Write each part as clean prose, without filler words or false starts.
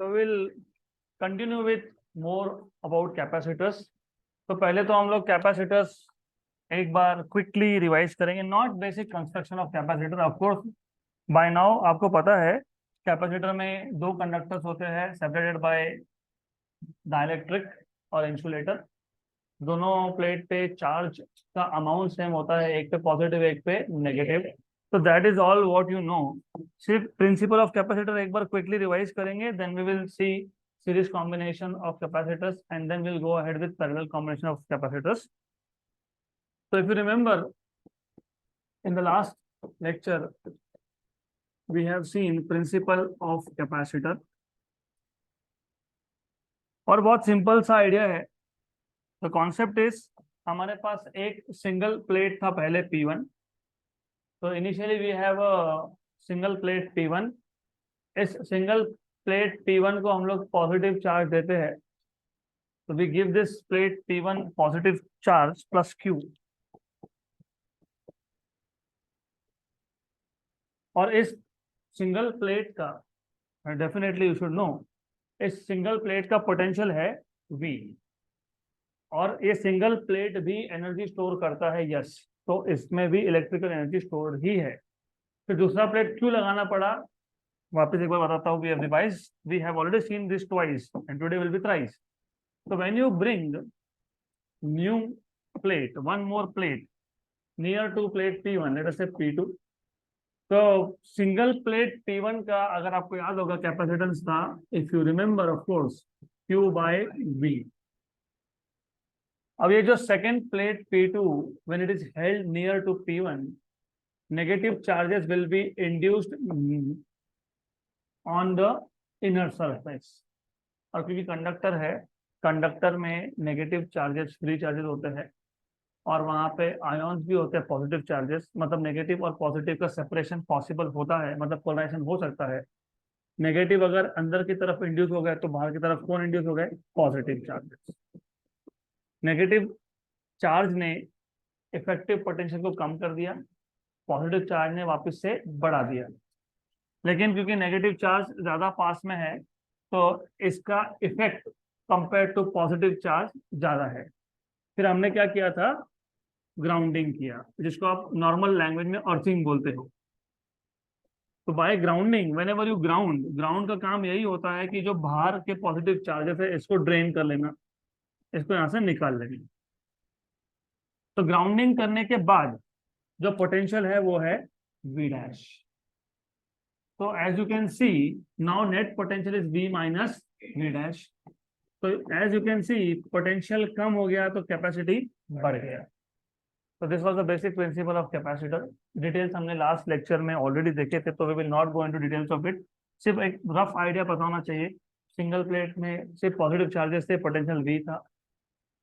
So we'll continue with more about capacitors. तो पहले तो हम लोग कैपेसिटर्स एक बार क्विकली रिवाइज करेंगे. Not basic construction of capacitor, of course by now आपको पता है कैपेसिटर में दो कंडक्टर्स होते हैं सेपरेटेड बाय डाइलेक्ट्रिक और इंसुलेटर. दोनों प्लेट पे चार्ज का अमाउंट सेम होता है, एक पे पॉजिटिव एक पे नेगेटिव. तो that is all what you know. सिर्फ प्रिंसिपल ऑफ कैपेसिटर एक बार क्विकली रिवाइज करेंगे, then we will see series combination of capacitors, and then we'll go ahead with parallel combination of capacitors. So if you remember, in the last lecture we have seen principle of capacitor, और बहुत simple सा idea है. The concept is, हमारे पास एक single plate था पहले P1. तो initially we have a single plate P1. इस सिंगल प्लेट P1 को हम लोग पॉजिटिव चार्ज देते हैं. तो we give this plate P1 positive charge plus Q. और इस सिंगल प्लेट का, डेफिनेटली यू शुड नो, इस सिंगल प्लेट का पोटेंशियल है V. और ये सिंगल प्लेट भी एनर्जी स्टोर करता है, यस. तो इसमें भी इलेक्ट्रिकल एनर्जी स्टोर ही है. फिर दूसरा प्लेट क्यों लगाना पड़ा, वापस एक बार बताता हूँ. We have revised, we have already seen this twice and today will be thrice. So when you bring new plate, one more plate near to plate P1, let us say P2. तो single plate P1 का अगर आपको याद होगा capacitance था, if you remember of course, Q by V. अब ये जो second plate P2, when it is held near to P1, negative charges will be induced on the inner surface. और क्योंकि कंडक्टर है, कंडक्टर में नेगेटिव चार्जेस, फ्री चार्जेस होते हैं, और वहां पे आयॉन्स भी होते हैं, पॉजिटिव चार्जेस. मतलब नेगेटिव और पॉजिटिव का सेपरेशन पॉसिबल होता है, मतलब पोलराइजेशन हो सकता है. नेगेटिव अगर अंदर की तरफ इंड्यूस हो गए तो बाहर की तरफ कौन इंड्यूस हो गए, पॉजिटिव चार्जेस. नेगेटिव चार्ज ने इफेक्टिव पोटेंशियल को कम कर दिया, पॉजिटिव चार्ज ने वापस से बढ़ा दिया. लेकिन क्योंकि नेगेटिव चार्ज ज्यादा पास में है, तो इसका effect compare to positive charge ज्यादा है. फिर हमने क्या किया था, ग्राउंडिंग किया, जिसको आप नॉर्मल लैंग्वेज में अर्थिंग बोलते हो. तो by grounding, whenever you ground, ground का काम यही होता है कि जो बाहर के पॉजिटिव चार्जेस है इसको ड्रेन कर लेना, इसको यहाँ से निकाल लेना. तो ग्राउंडिंग करने के बाद जो पोटेंशियल है वो है V डैश. तो as you can see now net potential is V minus V dash. तो as you can see potential कम हो गया तो कैपेसिटी बढ़ गया. तो this was the basic principle of capacitor. Details हमने लास्ट लेक्चर में ऑलरेडी देखे थे, तो we will not go into details of it. सिर्फ एक रफ आइडिया पता होना चाहिए. सिंगल प्लेट में सिर्फ पॉजिटिव चार्जेस थे, पोटेंशियल V था.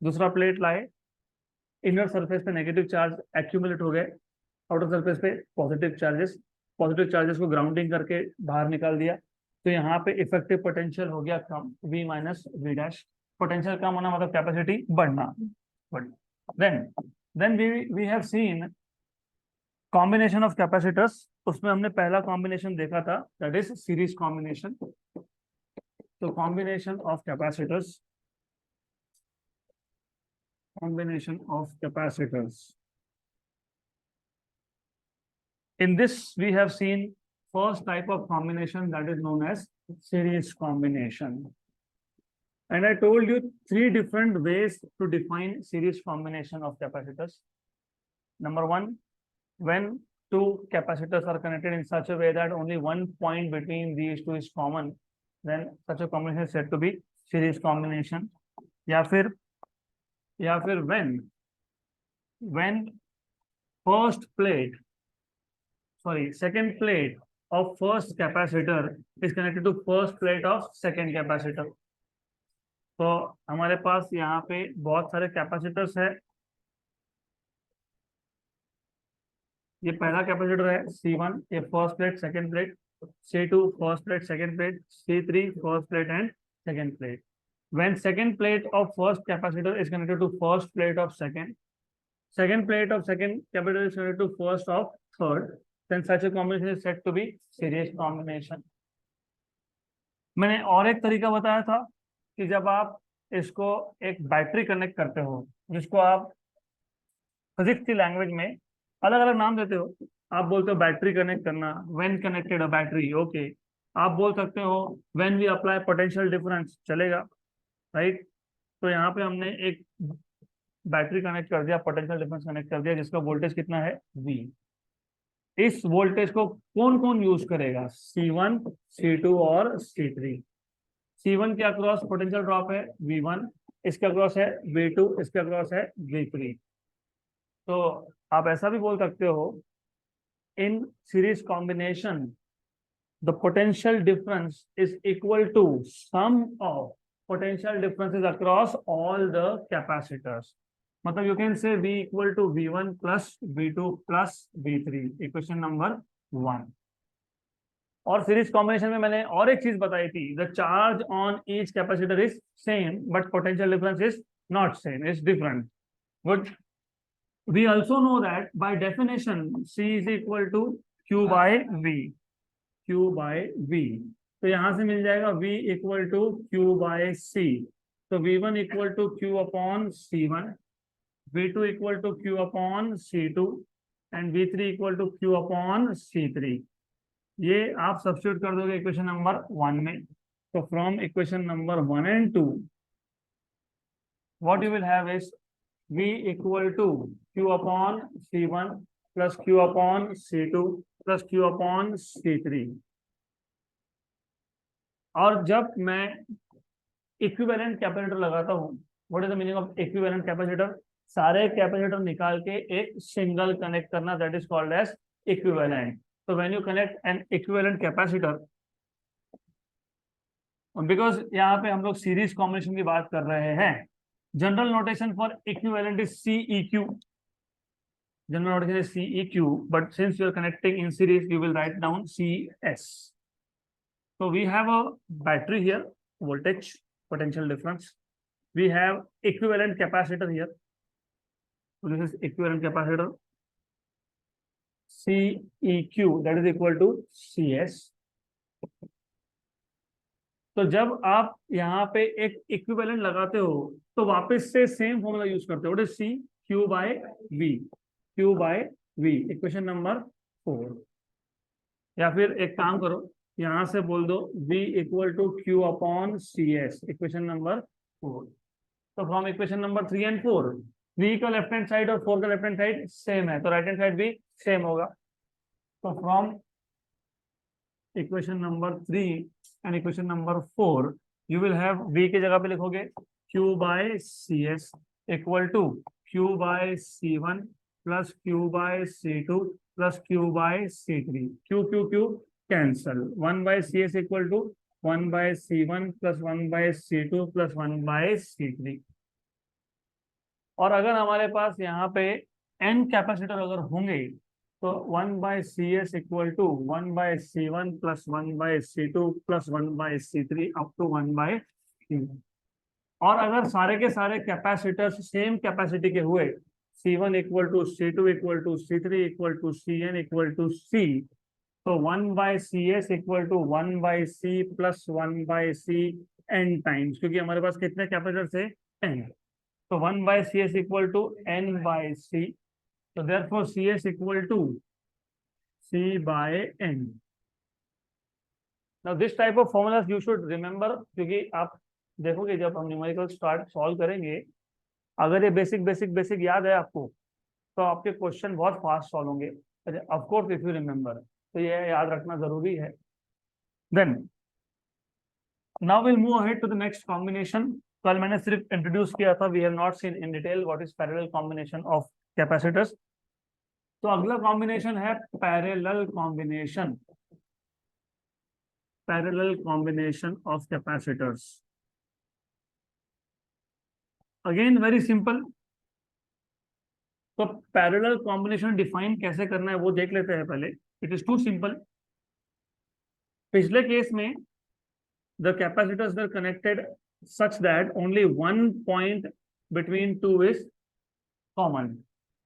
दूसरा प्लेट लाए, इनर सरफेस पे नेगेटिव चार्ज एक्यूमुलेट हो गए, आउटर सरफेस पे पॉजिटिव चार्जेस को ग्राउंडिंग करके बाहर निकाल दिया. तो यहाँ पे इफेक्टिव पोटेंशियल हो गया कम, V minus V dash. Potential कम होना मतलब कैपेसिटी बढ़ना. Then we have seen combination of capacitors. उसमें हमने पहला कॉम्बिनेशन देखा था, दैट इज सीरीज कॉम्बिनेशन. तो combination of capacitors, in this we have seen first type of combination, that is known as series combination. And I told you three different ways to define series combination of capacitors. Number one, when two capacitors are connected in such a way that only one point between these two is common, then such a combination is said to be series combination. या फिर second plate of first capacitor is connected to first plate of second capacitor. तो हमारे पास यहाँ पे बहुत सारे capacitors है. ये पहला कैपेसिटर है C1, ये first plate second plate. C2 first plate second plate. C3 first plate and second plate. When second plate of first capacitor is connected to first plate of second plate of second capacitor is connected to first of third, then such a combination is said to be series combination. मैंने और एक तरीका बताया था कि जब आप इसको एक बैटरी कनेक्ट करते हो, जिसको आप फिजिक्स की लैंग्वेज में अलग अलग नाम देते हो। आप बोलते हो बैटरी कनेक्ट करना, when connected a battery, okay. आप बोल सकते हो when we apply potential difference, चलेगा, राइट। तो यहाँ पे हमने एक बैटरी कनेक्ट कर दिया, पोटेंशियल डिफरेंस कनेक्ट कर दिया, जिसका वोल्टेज कितना है, वी। इस वोल्टेज को कौन कौन यूज करेगा, C1, C2 और C3। C1 के अक्रॉस पोटेंशियल ड्रॉप है V1, इसके अक्रॉस है V2, इसके अक्रॉस है V3। तो आप ऐसा भी बोल सकते हो, in series combination the potential difference is equal to sum of potential differences across all the capacitors। मतलब you can say V equal to V1 plus V2 plus V3, equation number 1। और series combination में मैंने और एक चीज बताई थी, the charge on each capacitor is same but potential difference is not same, is different. Good. We also know that by definition C is equal to Q by V, Q by V। तो यहां से मिल जाएगा V equal to Q by C। तो V1 equal to Q upon C1, V2 equal to Q upon C2 and V3 equal to Q upon C3। ये आप substitute कर दोगे इक्वेशन नंबर 1 में। तो from equation number 1 and 2 what you will have is V equal to Q upon C1 plus Q upon C2 plus Q upon C3। और जब मैं equivalent capacitor लगाता हूँ, what is the meaning of equivalent capacitor, सारे capacitor निकाल के एक single connect करना, that is called as equivalent. तो when you connect an equivalent capacitor, because यहाँ पे हम लोग सीरीज कॉम्बिनेशन की बात कर रहे हैं, general notation for equivalent is CEQ, general notation is CEQ, but since you are connecting in series you will write down CS। So we have a battery here, voltage, potential difference. We have equivalent capacitor here. So this is equivalent capacitor, CEQ, that is equal to CS. तो जब आप यहाँ पे एक equivalent लगाते हो तो वापस से सेम फॉर्मूला यूज करते हो, what is C, Q by V, Q by V, equation number 4। या फिर एक काम करो, यहां से बोल दो V equal to Q upon CS, equation number 4। तो from equation number 3 and 4, V का लेफ्ट हैंड साइड और 4 का लेफ्ट हैंड साइड सेम है, तो राइट हैंड साइड भी सेम होगा। तो from equation number 3 and equation number 4 you will have V की जगह पे लिखोगे Q by CS equal to Q by C1 plus Q by C2 plus Q bye C3। Q cancel, 1 by CS equal to 1 by C1 plus 1 by C2 plus 1 by C3। और अगर हमारे पास यहाँ पे n capacitor अगर होंगे तो 1 by CS equal to 1 by C1 plus 1 by C2 plus 1 by C3 up to 1 by C1। और अगर सारे के सारे कैपेसिटर्स सेम कैपेसिटी के हुए, C1 equal to C2 equal to C3 equal to CN equal to C, तो 1 by CS equal to 1 by C plus 1 by C n times, क्योंकि हमारे पास कितने कैपेसिटर्स है, n। तो 1 by CS equal to n by C, तो therefore CS equal to C by n। Now this type of formulas you should remember, क्योंकि आप देखोगे जब हम न्यूमेरिकल स्टार्ट सॉल्व करेंगे, अगर ये बेसिक बेसिक बेसिक याद है आपको तो आपके क्वेश्चन बहुत फास्ट सॉल्व होंगे, of course if you remember, तो ये याद रखना जरूरी है। Then now will move ahead to the next combination. कल मैंने सिर्फ इंट्रोड्यूस किया था, we have not seen in detail what is parallel combination of capacitors. तो अगला कॉम्बिनेशन है parallel combination, parallel combination of capacitors. Again very simple. तो parallel combination define कैसे करना है वो देख लेते हैं पहले। It is too simple. पिछले केस में the capacitors were connected such that only one point between two is common.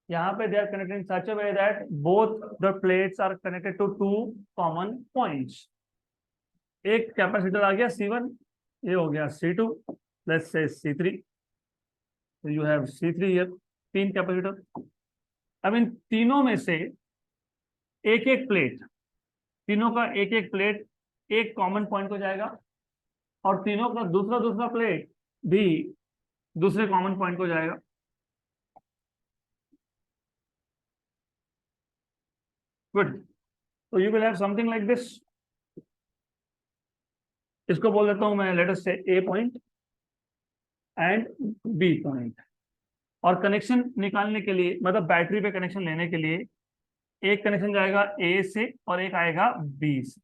यहाँ पे they are connected in such a way that both the plates are connected to two common points. एक capacitor आ गया C1, ये हो गया C2, let's say C3, you have C3 here, तीन capacitor. अब इन तीनों में से एक एक प्लेट, तीनों का एक एक प्लेट एक कॉमन पॉइंट को जाएगा, और तीनों का दूसरा दूसरा प्लेट भी दूसरे कॉमन पॉइंट को जाएगा। गुड। तो you will have something like this. इसको बोल देता हूं मैं, लेट अस से ए पॉइंट एंड बी पॉइंट। और कनेक्शन निकालने के लिए, मतलब बैटरी पे कनेक्शन लेने के लिए, एक कनेक्शन जाएगा ए से और एक आएगा बी से,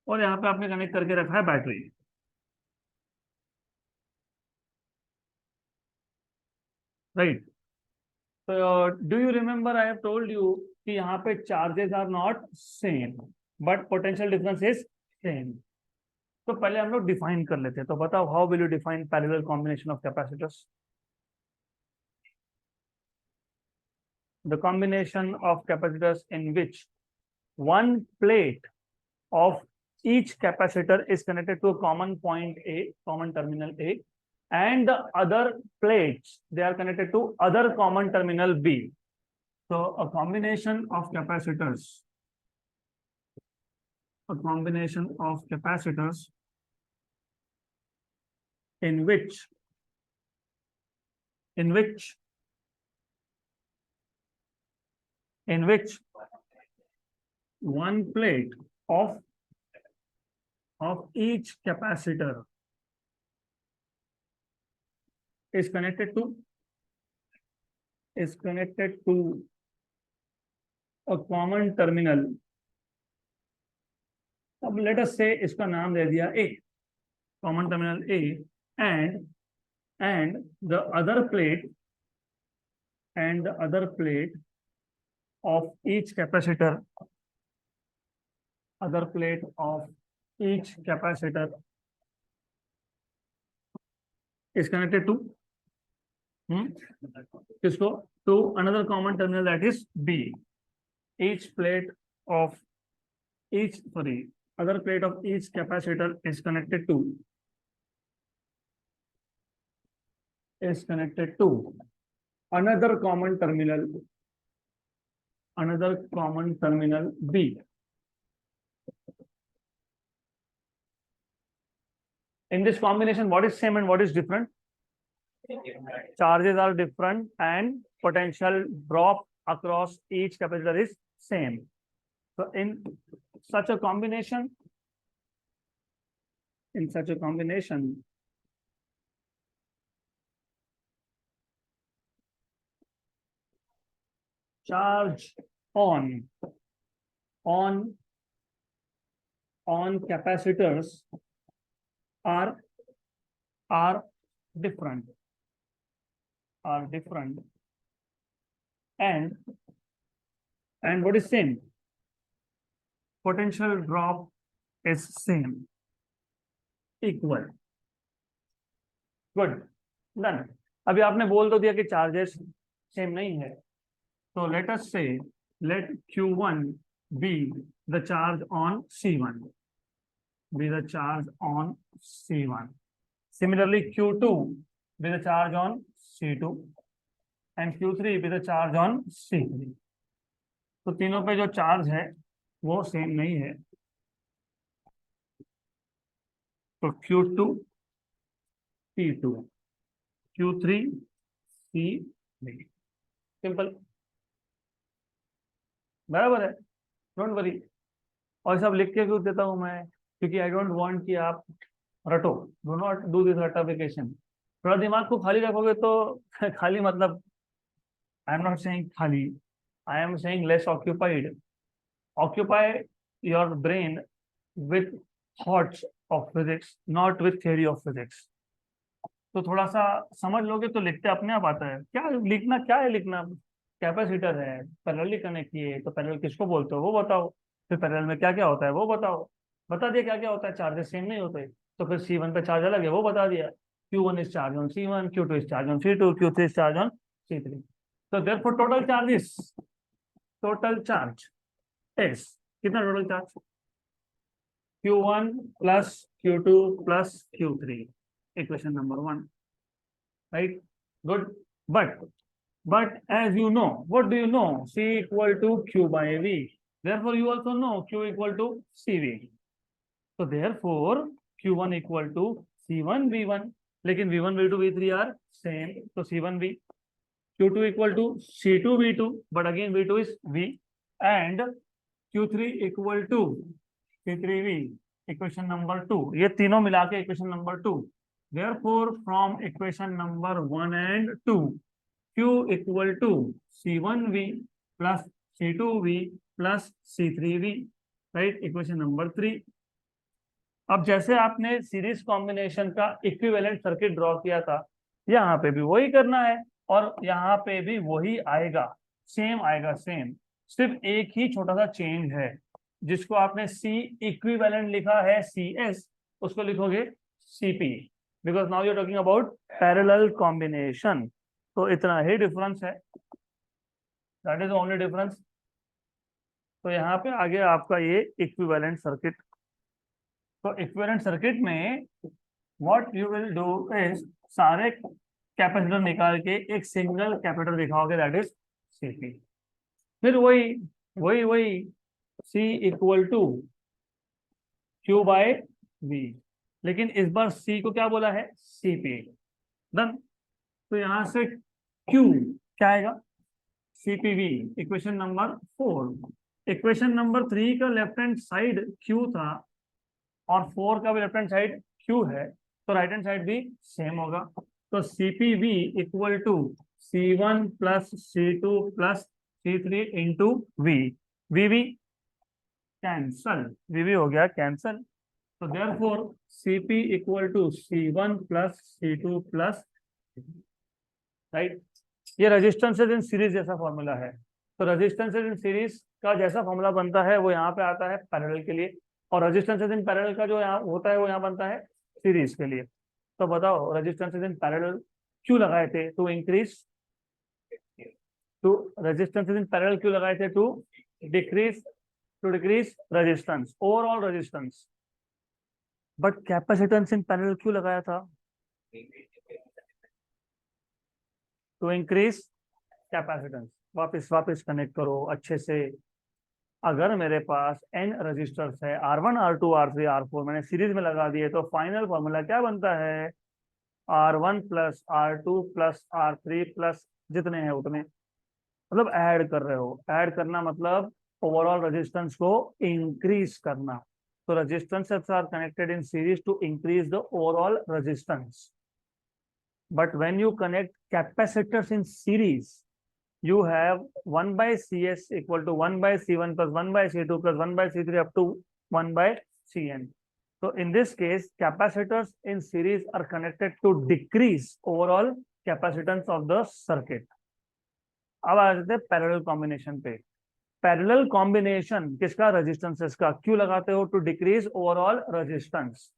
और यहाँ पे आपने कनेक्ट करके रखा है बैटरी। राइट। तो do you remember I have told you कि यहाँ पे charges are not same but potential difference is same. तो पहले हम लोग डिफाइन कर लेते हैं। तो बताओ, how will you define parallel combination of capacitors? The combination of capacitors in which one plate of each capacitor is connected to a common point A, common terminal A, and the other plates, they are connected to other common terminal B. So a combination of capacitors, a combination of capacitors in which in which in which one plate of each capacitor is connected to a common terminal. अब late us से इसका नाम दे दिया A, common terminal A, and the other plate of each capacitor, other plate of each capacitor is connected to किसको? to another common terminal, that is B. Each plate of each, other plate of each capacitor is connected to another common terminal B. In this combination, what is same and what is different? Charges are different and potential drop across each capacitor is same. So in such a combination, charge on capacitors are different, and what is same? Potential drop is same, equal. Good, done. अभी आपने बोल तो दिया कि charges same नहीं है, तो let us say, let Q1 be the charge on C1, Similarly, Q2 be the charge on C2, and Q3 be the charge on C3. तो तीनों पे जो चार्ज है वो सेम नहीं है, तो Q2 P2, Q3 C3, simple, बराबर है, डोंट वरी। और सब लिख के क्यों देता हूं मैं? क्योंकि आई डोंट वांट कि आप रटो, डू नॉट डू दिस रटाफिकेशन। थोड़ा दिमाग को खाली रखोगे तो खाली मतलब, आई एम नॉट सेइंग खाली, I am saying less occupied. Occupy your brain with thoughts of physics, not with theory of physics. तो थोड़ा सा समझ लोगे तो लिखते अपने आप आता है। क्या लिखना, क्या है लिखना? कैपेसिटर है, पैरेलली कनेक्ट किए, तो पैरेलल किसको बोलते हो वो बताओ, फिर पैरेलल में क्या क्या होता है वो बताओ। बता दिया क्या क्या होता है, चार्जेस सेम नहीं होते, तो फिर C1 पे चार्ज अलग है वो बता दिया। Q1 is charge on C1, Q2 is charge on C2, Q3 is charge on C3। तो देयरफॉर टोटल चार्ज इज, कितना total charge? Q1 plus Q2 plus Q3, equation number 1, right? Good. But as you know, what do you know? C equal to Q by V. Therefore you also know Q equal to CV. So therefore Q1 equal to C1 V1. लेकिन V1 V2 V3 are same, so C1 V. Q2 equal to C2 V2, but again V2 is V, and Q3 equal to C3 V. Equation number 2. ये तीनों मिला के equation number 2. Therefore from equation number 1 and 2, Q equal to C1V plus C2V plus C3V, right? Equation number 3. अब जैसे आपने series combination का equivalent circuit draw किया था, यहाँ पे भी वही करना है और यहाँ पे भी वही आएगा, सेम आएगा, सेम। सिर्फ एक ही छोटा सा चेंज है, जिसको आपने सी इक्विवेलेंट लिखा है CS, उसको लिखोगे CP, because now you are talking about parallel combination. तो इतना ही डिफरेंस है, दैट इज ओनली डिफरेंस। तो यहाँ पे आगे आपका ये इक्विवेलेंट सर्किट। तो इक्विवेलेंट सर्किट में what you will do is सारे कैपेसिटर निकाल के एक सिंगल कैपेसिटर दिखाओगे, दैट इज CP। फिर वही वही वही C equal to Q by V, लेकिन इस बार C को क्या बोला है? CP। डन। तो यहां से Q क्या आएगा? CPV, equation number 4। Equation number 3 का लेफ्ट हैंड साइड Q था और 4 का भी लेफ्ट हैंड साइड Q है, तो राइट हैंड साइड भी सेम होगा। तो CPV equal to C1 plus C2 plus C3 into V। VV cancel, VV हो गया कैंसल। तो therefore CP equal to C1 plus C2 plus, right. ये resistances in series जैसा फॉर्मूला है। तो रेजिस्टेंसेज इन सीरीज का जैसा फॉर्मूला बनता है वो यहाँ पे आता है पैरेलल के लिए, और रेजिस्टेंसेज इन पैरेलल का जो यहाँ होता है वो यहाँ बनता है सीरीज के लिए। तो बताओ रेजिस्टेंसेज इन पैरेलल क्यों लगाए थे? To increase, to resistances in parallel क्यों लगाए थे? To decrease, to decrease resistance, overall resistance. But capacitance in parallel क्यों लगाया था? To increase capacitance. वापस कनेक्ट करो अच्छे से। अगर मेरे पास n रजिस्टर्स है, R1 R2 R3 R4, मैंने सीरीज में लगा दिए, तो फाइनल फॉर्मूला क्या बनता है? R1 plus R2 plus R3 plus जितने हैं उतने, मतलब ऐड कर रहे हो। ऐड करना मतलब ओवरऑल रेजिस्टेंस को इंक्रीज करना। तो resistances are connected in series to increase the overall resistance. But when you connect capacitors in series, you have 1 by CS equal to 1 by C1 plus 1 by C2 plus 1 by C3 up to 1 by Cn. So in this case, capacitors in series are connected to decrease overall capacitance of the circuit. अब आ जाते हैं parallel combination पे। Parallel combination किसका? Resistances का। क्यों लगाते हो? To decrease overall resistance.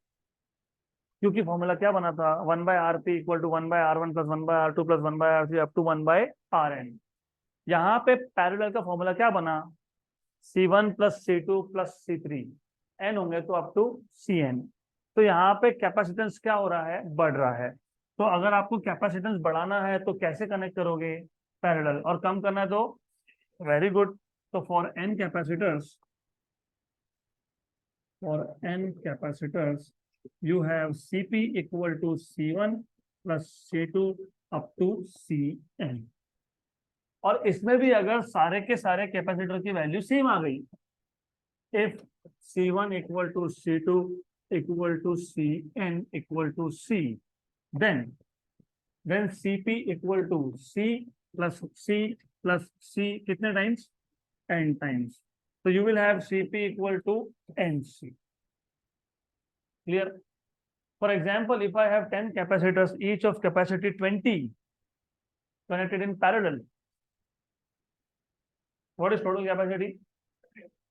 क्योंकि फॉर्मूला क्या बना था? 1 by RP equal to 1 by R1 plus 1 by R2 plus 1 by R3 up to 1 by Rn। यहाँ पे पैरेलल का फॉर्मूला क्या बना? C1 plus C2 plus C3, n होंगे तो अप टू Cn। तो यहाँ पे कैपेसिटेंस क्या हो रहा है? बढ़ रहा है। तो अगर आपको कैपेसिटेंस बढ़ाना है तो कैसे कनेक्ट करोगे? पैरेलल। और कम करना है तो वेरी गुड। तो for n capacitors you have CP equal to C1 plus C2 up to Cn। और इसमें भी अगर सारे के सारे कैपेसिटर की वैल्यू सेम आ गई, if C1 equal to C2 equal to Cn equal to C, then CP equal to C plus C कितने टाइम्स? n times. तो you will have CP equal to NC। Clear? For example, if I have 10 capacitors, each of capacity 20 connected in parallel, what is total capacity?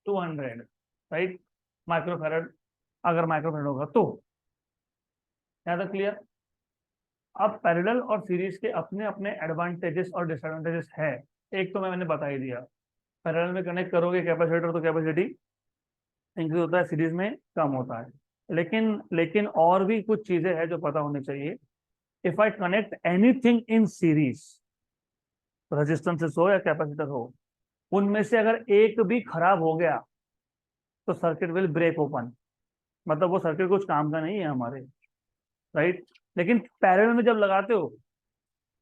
200, right? Microfarad, अगर microfarad होगा तो। यहाँ तक clear? अब parallel और series के अपने अपने एडवांटेजेस और डिसएडवांटेजेस है। एक तो मैंने बता ही दिया, पैरेलल में कनेक्ट करोगे कैपेसिटर तो कैपेसिटी इंक्रीज होता है, सीरीज में कम होता है। लेकिन लेकिन और भी कुछ चीजें हैं जो पता होनी चाहिए। If I connect anything in series, resistances हो या कैपेसिटर हो, उनमें से अगर एक भी खराब हो गया तो सर्किट विल ब्रेक ओपन, मतलब वो सर्किट कुछ काम का नहीं है हमारे, राइट। लेकिन पैरेलल में जब लगाते हो,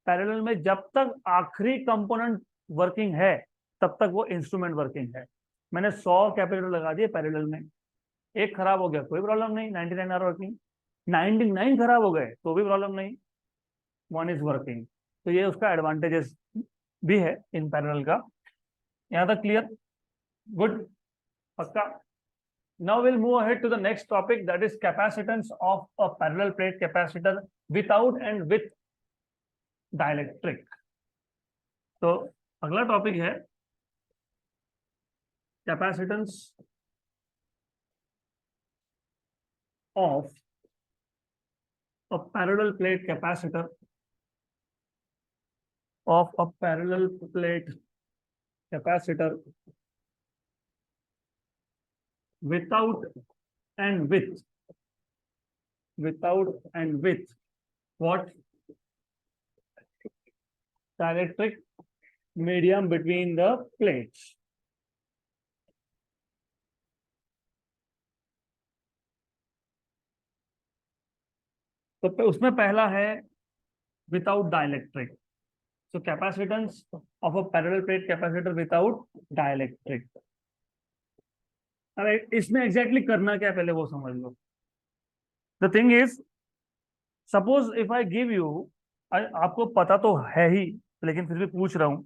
पैरेलल में जब तक आखिरी कंपोनेंट वर्किंग है तब तक वो इंस्ट्रूमेंट वर्किंग है। मैंने 100 कैपेसिटर लगा दिए पैरेलल में, एक खराब हो गया कोई प्रॉब्लम नहीं, 99 आर वर्किंग। 99 खराब हो गए तो भी प्रॉब्लम नहीं, वन इज वर्किंग। तो ये उसका एडवांटेजेस भी है इन पैरेलल का। यहाँ तक क्लियर? गुड, पक्का। Now we'll move ahead to the next topic, that is capacitance of a parallel plate capacitor without and with dielectric। तो अगला टॉपिक है capacitance of a parallel plate capacitor, of a parallel plate capacitor without and with, without and with what? Dielectric medium between the plates। तो उसमें पहला है without dielectric. So capacitance of a parallel plate capacitor without dielectric। अरे इसमें exactly करना क्या है पहले वो समझ लो। The thing is, suppose if I give you, आपको पता तो है ही लेकिन फिर भी पूछ रहा हूँ,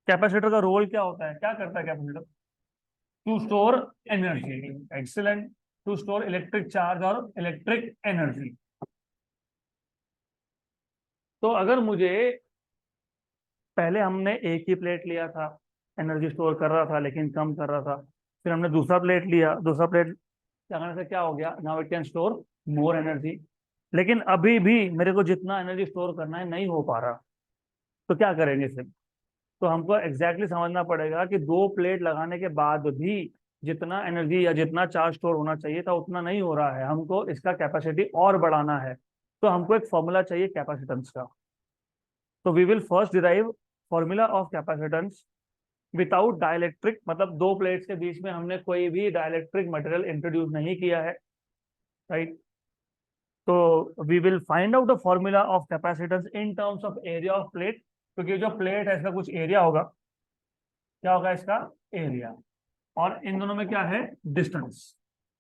कैपेसिटर का रोल क्या होता है, क्या करता है capacitor? To store energy, excellent. To store electric charge और इलेक्ट्रिक एनर्जी। तो अगर मुझे, पहले हमने एक ही प्लेट लिया था, एनर्जी स्टोर कर रहा था लेकिन कम कर रहा था, फिर हमने दूसरा प्लेट लिया, दूसरा प्लेट लगाने से क्या हो गया, now it can store more energy. लेकिन अभी भी मेरे को जितना एनर्जी स्टोर करना है नहीं हो पा रहा, तो क्या करेंगे फिर? तो हमको एग्जैक्टली समझना पड़ेगा कि दो प्लेट लगाने के बाद भी जितना एनर्जी या जितना चार्ज स्टोर होना चाहिए था उतना नहीं हो रहा है, हमको इसका कैपेसिटी और बढ़ाना है। तो हमको एक फॉर्मूला चाहिए कैपेसिटेंस का। तो we will first derive formula of capacitance without dielectric, मतलब दो प्लेट्स के बीच में हमने कोई भी डाइलेक्ट्रिक मटेरियल इंट्रोड्यूस नहीं किया है, राइट। तो we will find out the formula of capacitance in terms of area of plate, क्योंकि जो प्लेट है इसका कुछ एरिया होगा, क्या होगा इसका एरिया, और इन दोनों में क्या है, डिस्टेंस।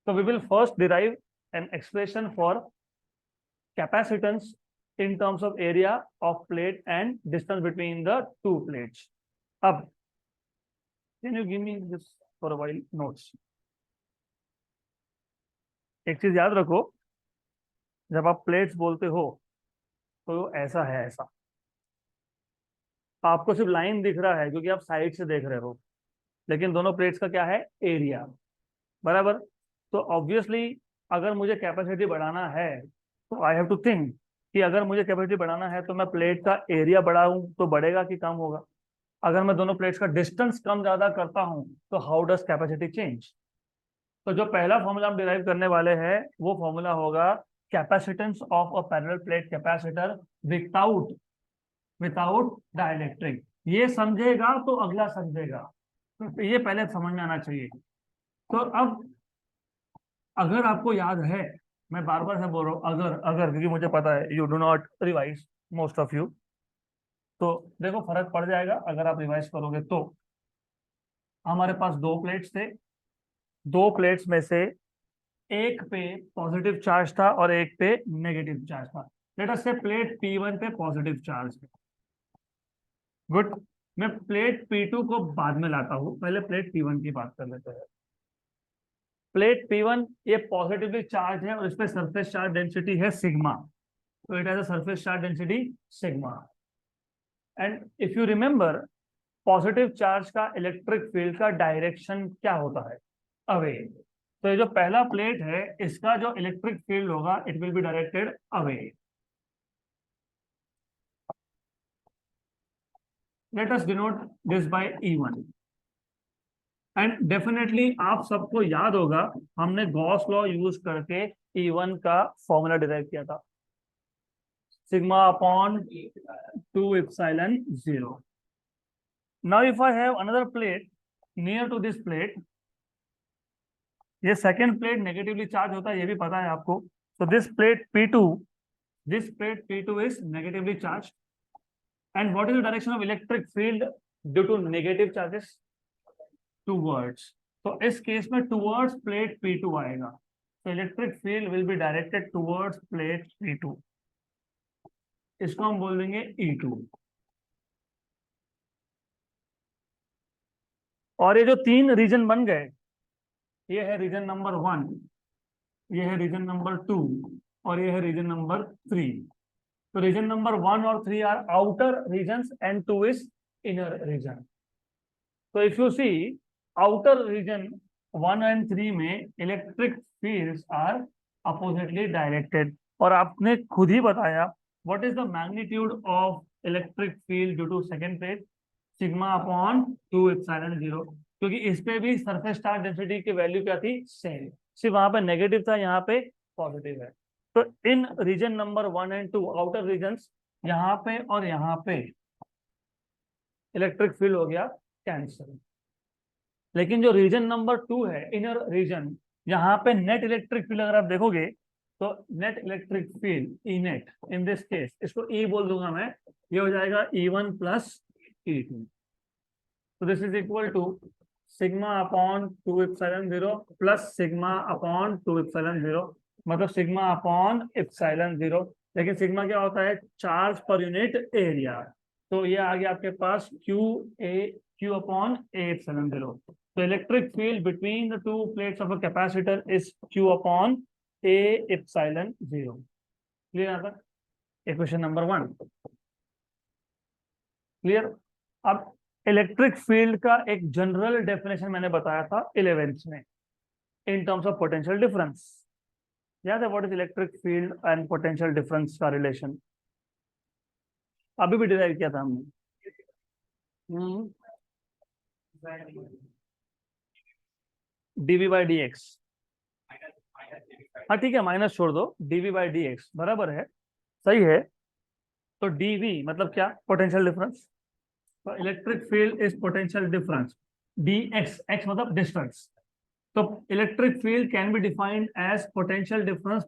तो we will first derive an expression for capacitance in terms of area of plate and distance between the two plates। अब can you give me this for a while notes? एक चीज याद रखो, जब आप प्लेट्स बोलते हो तो ऐसा है, ऐसा आपको सिर्फ लाइन दिख रहा है क्योंकि आप साइड से देख रहे हो, लेकिन दोनों प्लेट्स का क्या है, एरिया, बराबर। तो ऑब्वियसली अगर मुझे कैपेसिटी बढ़ाना है तो आई हैव टू थिंक कि अगर मुझे कैपेसिटी बढ़ाना है तो मैं प्लेट का एरिया बढ़ाऊं तो बढ़ेगा कि कम होगा। अगर मैं दोनों प्लेट्स का डिस्टेंस कम ज्यादा करता हूं तो हाउ डज कैपेसिटी चेंज? तो जो पहला फॉर्मूला हम डिराइव करने वाले हैं वो फॉर्मूला होगा capacitance of a parallel plate capacitor without, without dielectric. ये समझेगा तो अगला समझेगा, तो ये पहले समझ में आना चाहिए। तो अब अगर आपको याद है, मैं बार बार से बोल रहा हूँ अगर अगर, क्योंकि मुझे पता है you do not revise most of you, तो देखो फर्क पड़ जाएगा अगर आप रिवाइज करोगे तो। हमारे पास दो प्लेट्स थे, दो प्लेट्स में से एक पे पॉजिटिव चार्ज था और एक पे नेगेटिव चार्ज था। लेट अस से प्लेट P1 पे पॉजिटिव चार्ज है, गुड। मैं प्लेट P2 को बाद में लाता हूं, पहले प्लेट P1 की बात कर लेते हैं। प्लेट P1 ये पॉजिटिवली चार्ज है और इस पे सरफेस चार्ज डेंसिटी है सिग्मा, तो it has a surface charge density sigma. And if you remember, positive charge का इलेक्ट्रिक फील्ड का डायरेक्शन क्या होता है, अवे। तो ये जो पहला प्लेट है इसका जो इलेक्ट्रिक फील्ड होगा it will be directed away. Let us denote this by E1। And definitely आप सबको याद होगा हमने गॉस लॉ यूज करके E1 का फॉर्मूला डिराइव किया था, sigma upon 2 epsilon 0. Now if I have another plate near to this plate, ये सेकेंड प्लेट नेगेटिवली चार्ज होता है, ये भी पता है आपको. So this plate P2 is negatively charged. And what is the direction of electric field due to negative charges? Towards. तो इस केस में towards plate P2 आएगा. So electric field will be directed towards plate P2. इसको हम बोल देंगे E2. और ये जो तीन रीजन बन गए, ये है रीजन नंबर 1, ये है रीजन नंबर 2 और ये है रीजन नंबर 3. तो रीजन नंबर 1 और 3 are outer regions and 2 is inner region. तो if you see outer region 1 and 3 में electric fields are oppositely directed. और आपने खुद ही बताया what is the magnitude of electric field due to second plate, sigma upon 2 epsilon 0. क्योंकि इस पे भी सरफेस चार्ज डेंसिटी की वैल्यू क्या थी, सेम, सिर्फ वहां पे नेगेटिव था, यहाँ पे पॉजिटिव है. तो in region number 1 and 2 outer regions, यहाँ पे और यहाँ पे इलेक्ट्रिक फील्ड हो गया कैंसिल. लेकिन जो रीजन नंबर 2 है इनर रीजन, यहाँ पे नेट इलेक्ट्रिक फील्ड अगर आप देखोगे तो net electric field E net in this case, इसको ई बोल दूंगा मैं, ये हो जाएगा E1 plus E2. So this is equal to sigma upon 2 epsilon 0 plus sigma upon 2 epsilon 0, मतलब sigma upon epsilon 0. लेकिन सिग्मा क्या होता है, चार्ज पर यूनिट एरिया. तो ये आ गया आपके पास Q upon A epsilon 0. तो electric field between the two plates of a capacitor is Q upon A epsilon 0. Clear यहाँ तक? Equation number 1 clear. अब इलेक्ट्रिक फील्ड का एक जनरल डेफिनेशन मैंने बताया था 11th में in terms of potential difference. याद है what is electric field and potential difference का रिलेशन? अभी भी डिराइव किया था हमने. Dv by d x. हाँ ठीक है, माइनस छोड़ दो, डीवी बाई डी एक्स बराबर है, सही है. तो डीवी मतलब क्या, पोटेंशियल डिफरेंस. तो electric field is potential difference, dx, x मतलब डिस्टेंस. तो electric field can be defined as potential difference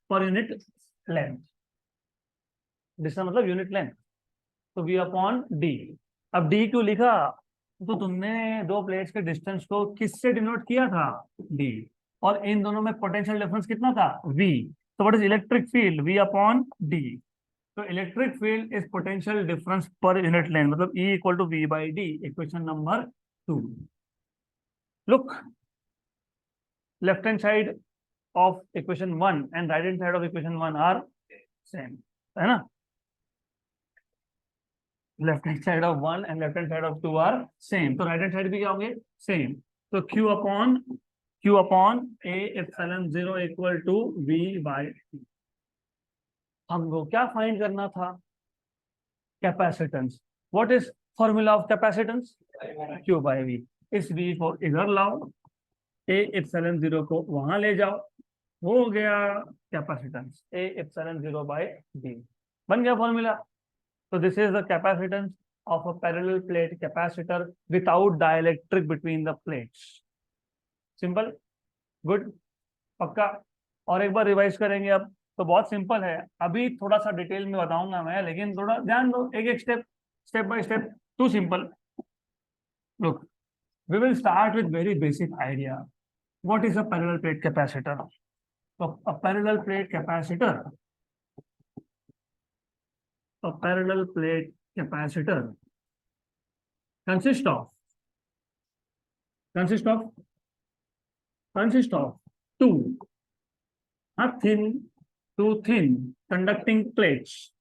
per unit length. Distance मतलब यूनिट लेंथ. तो v अपॉन डी. अब d क्यों लिखा, तो तुमने दो प्लेट्स के डिस्टेंस को किससे डिनोट किया था, d, और इन दोनों में पोटेंशियल डिफरेंस कितना था, v. तो what is electric field, v upon d. तो electric field is potential difference per unit length, मतलब E equal to V by d. Equation number 2. Look, left hand side of equation 1 and right hand side of equation 1 are same, है ना. Left hand side of 1 and left hand side of 2 are same, तो right hand side भी क्या होंगे, same. तो Q upon A epsilon 0 equal to V by d. हमको क्या find करना था, capacitance. What is formula of capacitance, Q by V. इस V को इधर लाओ, A एप्सिलॉन 0 को वहां ले जाओ, हो गया capacitance A epsilon 0 by D. बन गया फॉर्मूला. तो this is the capacitance of a parallel plate capacitor without dielectric between the plates. Simple, good, पक्का. और एक बार रिवाइज करेंगे अब. तो बहुत सिंपल है, अभी थोड़ा सा डिटेल में बताऊंगा मैं, लेकिन थोड़ा ध्यान दो, एक एक step by step. Too simple. Look, we will start with very basic idea. What is a parallel plate capacitor? तो a parallel plate capacitor, a parallel plate capacitor consist of two thin conducting plates,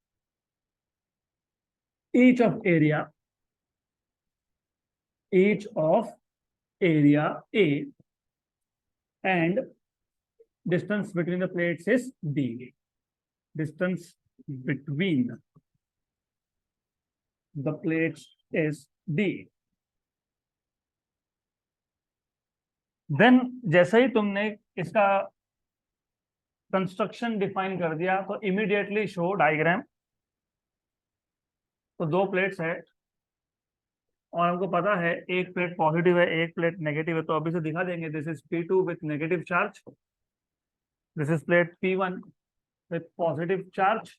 each of area A, and distance between the plates is D. Distance between the plates is D. Then जैसे ही तुमने इसका construction define कर दिया तो immediately show diagram. तो दो plates है और हमको पता है एक प्लेट पॉजिटिव है एक प्लेट नेगेटिव है, तो अभी से दिखा देंगे। This is P2 with negative charge, this is plate P1 with positive charge,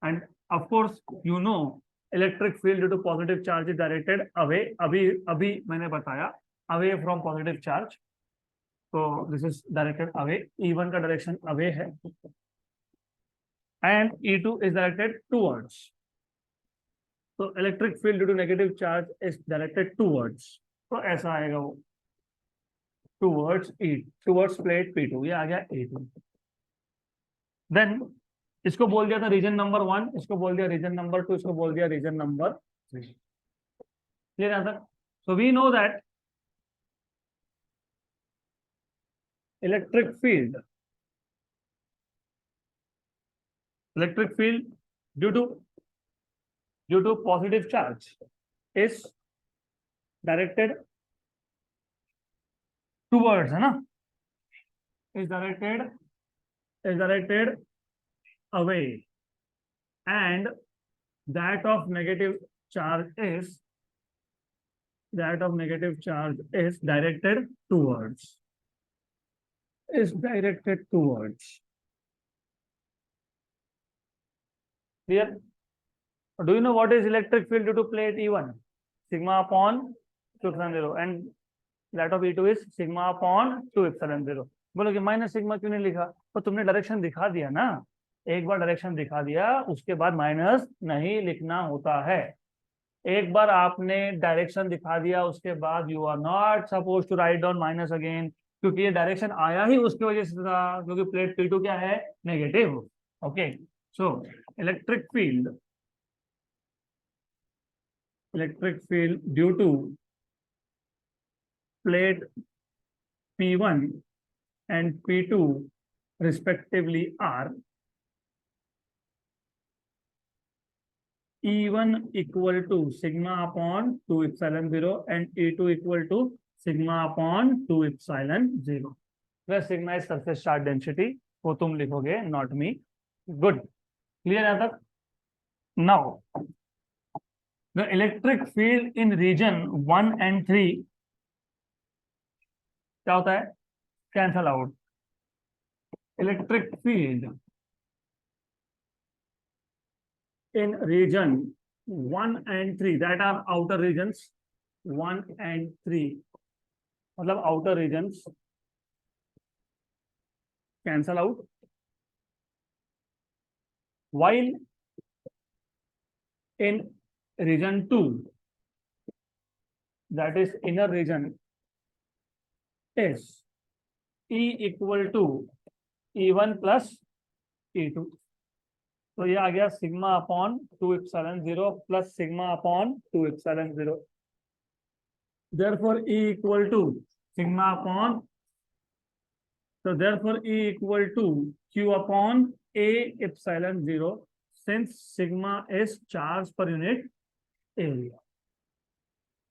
and of course you know electric field due to positive charge is directed away। अभी अभी मैंने बताया away from positive charge, तो this is directed away। E1 का direction away है and E2 is directed towards, तो electric field due to negative charge is directed towards, तो ऐसा आएगा वो towards E, towards plate P2। ये आ गया E2। देन इसको बोल दिया था रीजन नंबर 1, इसको बोल दिया रीजन नंबर 2, इसको बोल दिया reason number 3। Clear answer? So we know that electric field due to positive charge is directed towards, है ना, is directed away, and that of negative charge is directed towards, clear? Do you know what is electric field due to plate E1? Sigma upon 2 epsilon 0, and that of E2 is sigma upon 2 epsilon 0। बोलोगे minus sigma क्यों नहीं लिखा? तो तुमने direction दिखा दिया ना, एक बार डायरेक्शन दिखा दिया उसके बाद माइनस नहीं लिखना होता है। एक बार आपने डायरेक्शन दिखा दिया उसके बाद you are not suppose to write down minus again, क्योंकि ये डायरेक्शन आया ही उसकी वजह से था, क्योंकि प्लेट P2 क्या है? Negative. Okay, so electric field due to plate P1 and P2 respectively are E1 equal to sigma upon 2 epsilon 0 and E2 equal to sigma upon 2 epsilon 0, where sigma is surface charge density, वो तुम लिखोगे, not me। good, clear है तक? now the electric field in region 1 and 3 क्या होता है? cancel out। electric field in region 1 and 3 that are outer regions 1 and 3, मतलब outer regions cancel out, while in region 2 that is inner region is E equal to E1 plus E2, तो ये आ गया sigma upon 2 epsilon 0 plus sigma upon 2 epsilon 0। therefore E equal to sigma upon, so therefore E equal to Q upon A epsilon 0, since sigma is charge per unit area।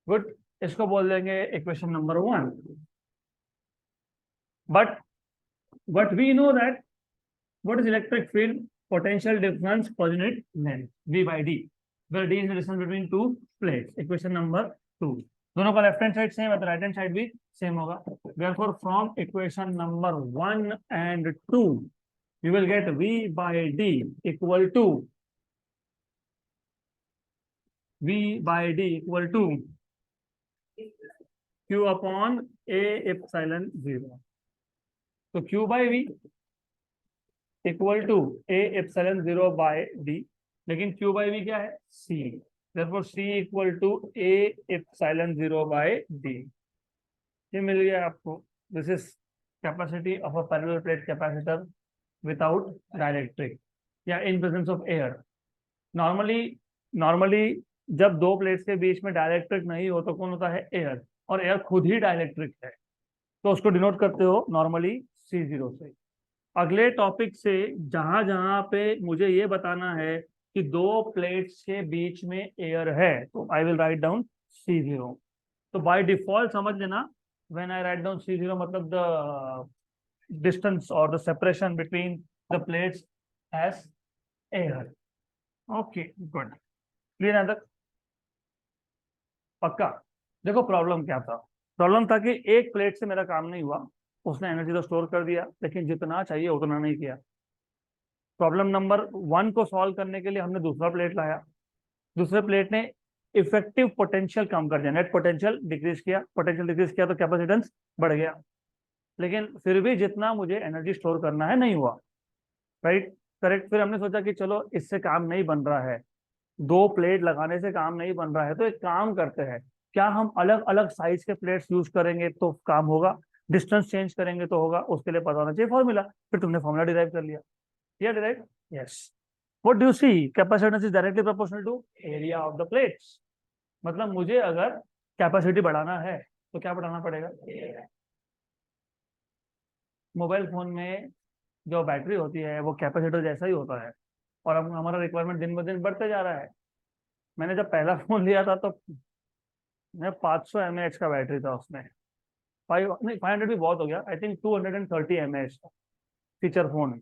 Good, इसको बोल देंगे equation number 1। but we know that what is electric field? Potential difference per unit length, V by D, where D is the distance between two plates। Equation number 2, दोनों का left hand side same है तो right hand side भी same होगा। therefore from equation number 1 and 2 you will get V by D equal to Q upon A epsilon 0, तो Q by V equal to A epsilon 0 by D, लेकिन Q by V क्या है? C, therefore C equal to A epsilon 0 by D। ये मिल गया आपको। This is capacity of a parallel plate capacitor without dielectric या in presence of air. Normally जब दो प्लेट्स के बीच में डाइलेक्ट्रिक नहीं हो तो कौन होता है? एयर, और एयर खुद ही डाइलेक्ट्रिक है, तो उसको डिनोट करते हो नॉर्मली C0 से। अगले टॉपिक से जहां जहां पे मुझे ये बताना है कि दो प्लेट्स के बीच में एयर है तो I will write down C0। तो बाय डिफॉल्ट समझ लेना when I write down C0 मतलब द डिस्टेंस और the separation between the plates as air. Okay good, clear है तक? पक्का। देखो प्रॉब्लम क्या था, प्रॉब्लम था कि एक प्लेट से मेरा काम नहीं हुआ, उसने एनर्जी तो स्टोर कर दिया लेकिन जितना चाहिए उतना नहीं किया। प्रॉब्लम नंबर 1 को सॉल्व करने के लिए हमने दूसरा प्लेट लाया, दूसरे प्लेट ने इफेक्टिव पोटेंशियल कम कर दिया, नेट पोटेंशियल डिक्रीज किया, पोटेंशियल डिक्रीज किया तो कैपेसिटेंस बढ़ गया, लेकिन फिर भी जितना मुझे एनर्जी स्टोर करना है नहीं हुआ। Right, correct. फिर हमने सोचा कि चलो इससे काम नहीं बन रहा है, दो प्लेट लगाने से काम नहीं बन रहा है, तो एक काम करते हैं, क्या हम अलग अलग साइज के प्लेट्स यूज करेंगे तो काम होगा, डिस्टेंस चेंज करेंगे तो होगा, उसके लिए पता होना चाहिए फॉर्मूला। फिर तुमने फॉर्मूला डिराइव कर लिया, ये derive, yes. What do you see, capacitance is directly proportional to area of the plates. मतलब मुझे अगर कैपेसिटी बढ़ाना है तो क्या बढ़ाना पड़ेगा, मोबाइल फोन में जो बैटरी होती है वो कैपेसिटर जैसा ही होता है, और अब हमारा रिक्वायरमेंट दिन ब दिन बढ़ते जा रहा है। मैंने जब पहला फोन लिया था तो मैं 500 mAh का बैटरी था उसमें, 500 भी बहुत हो गया, आई थिंक 230 mAh का फीचर फोन।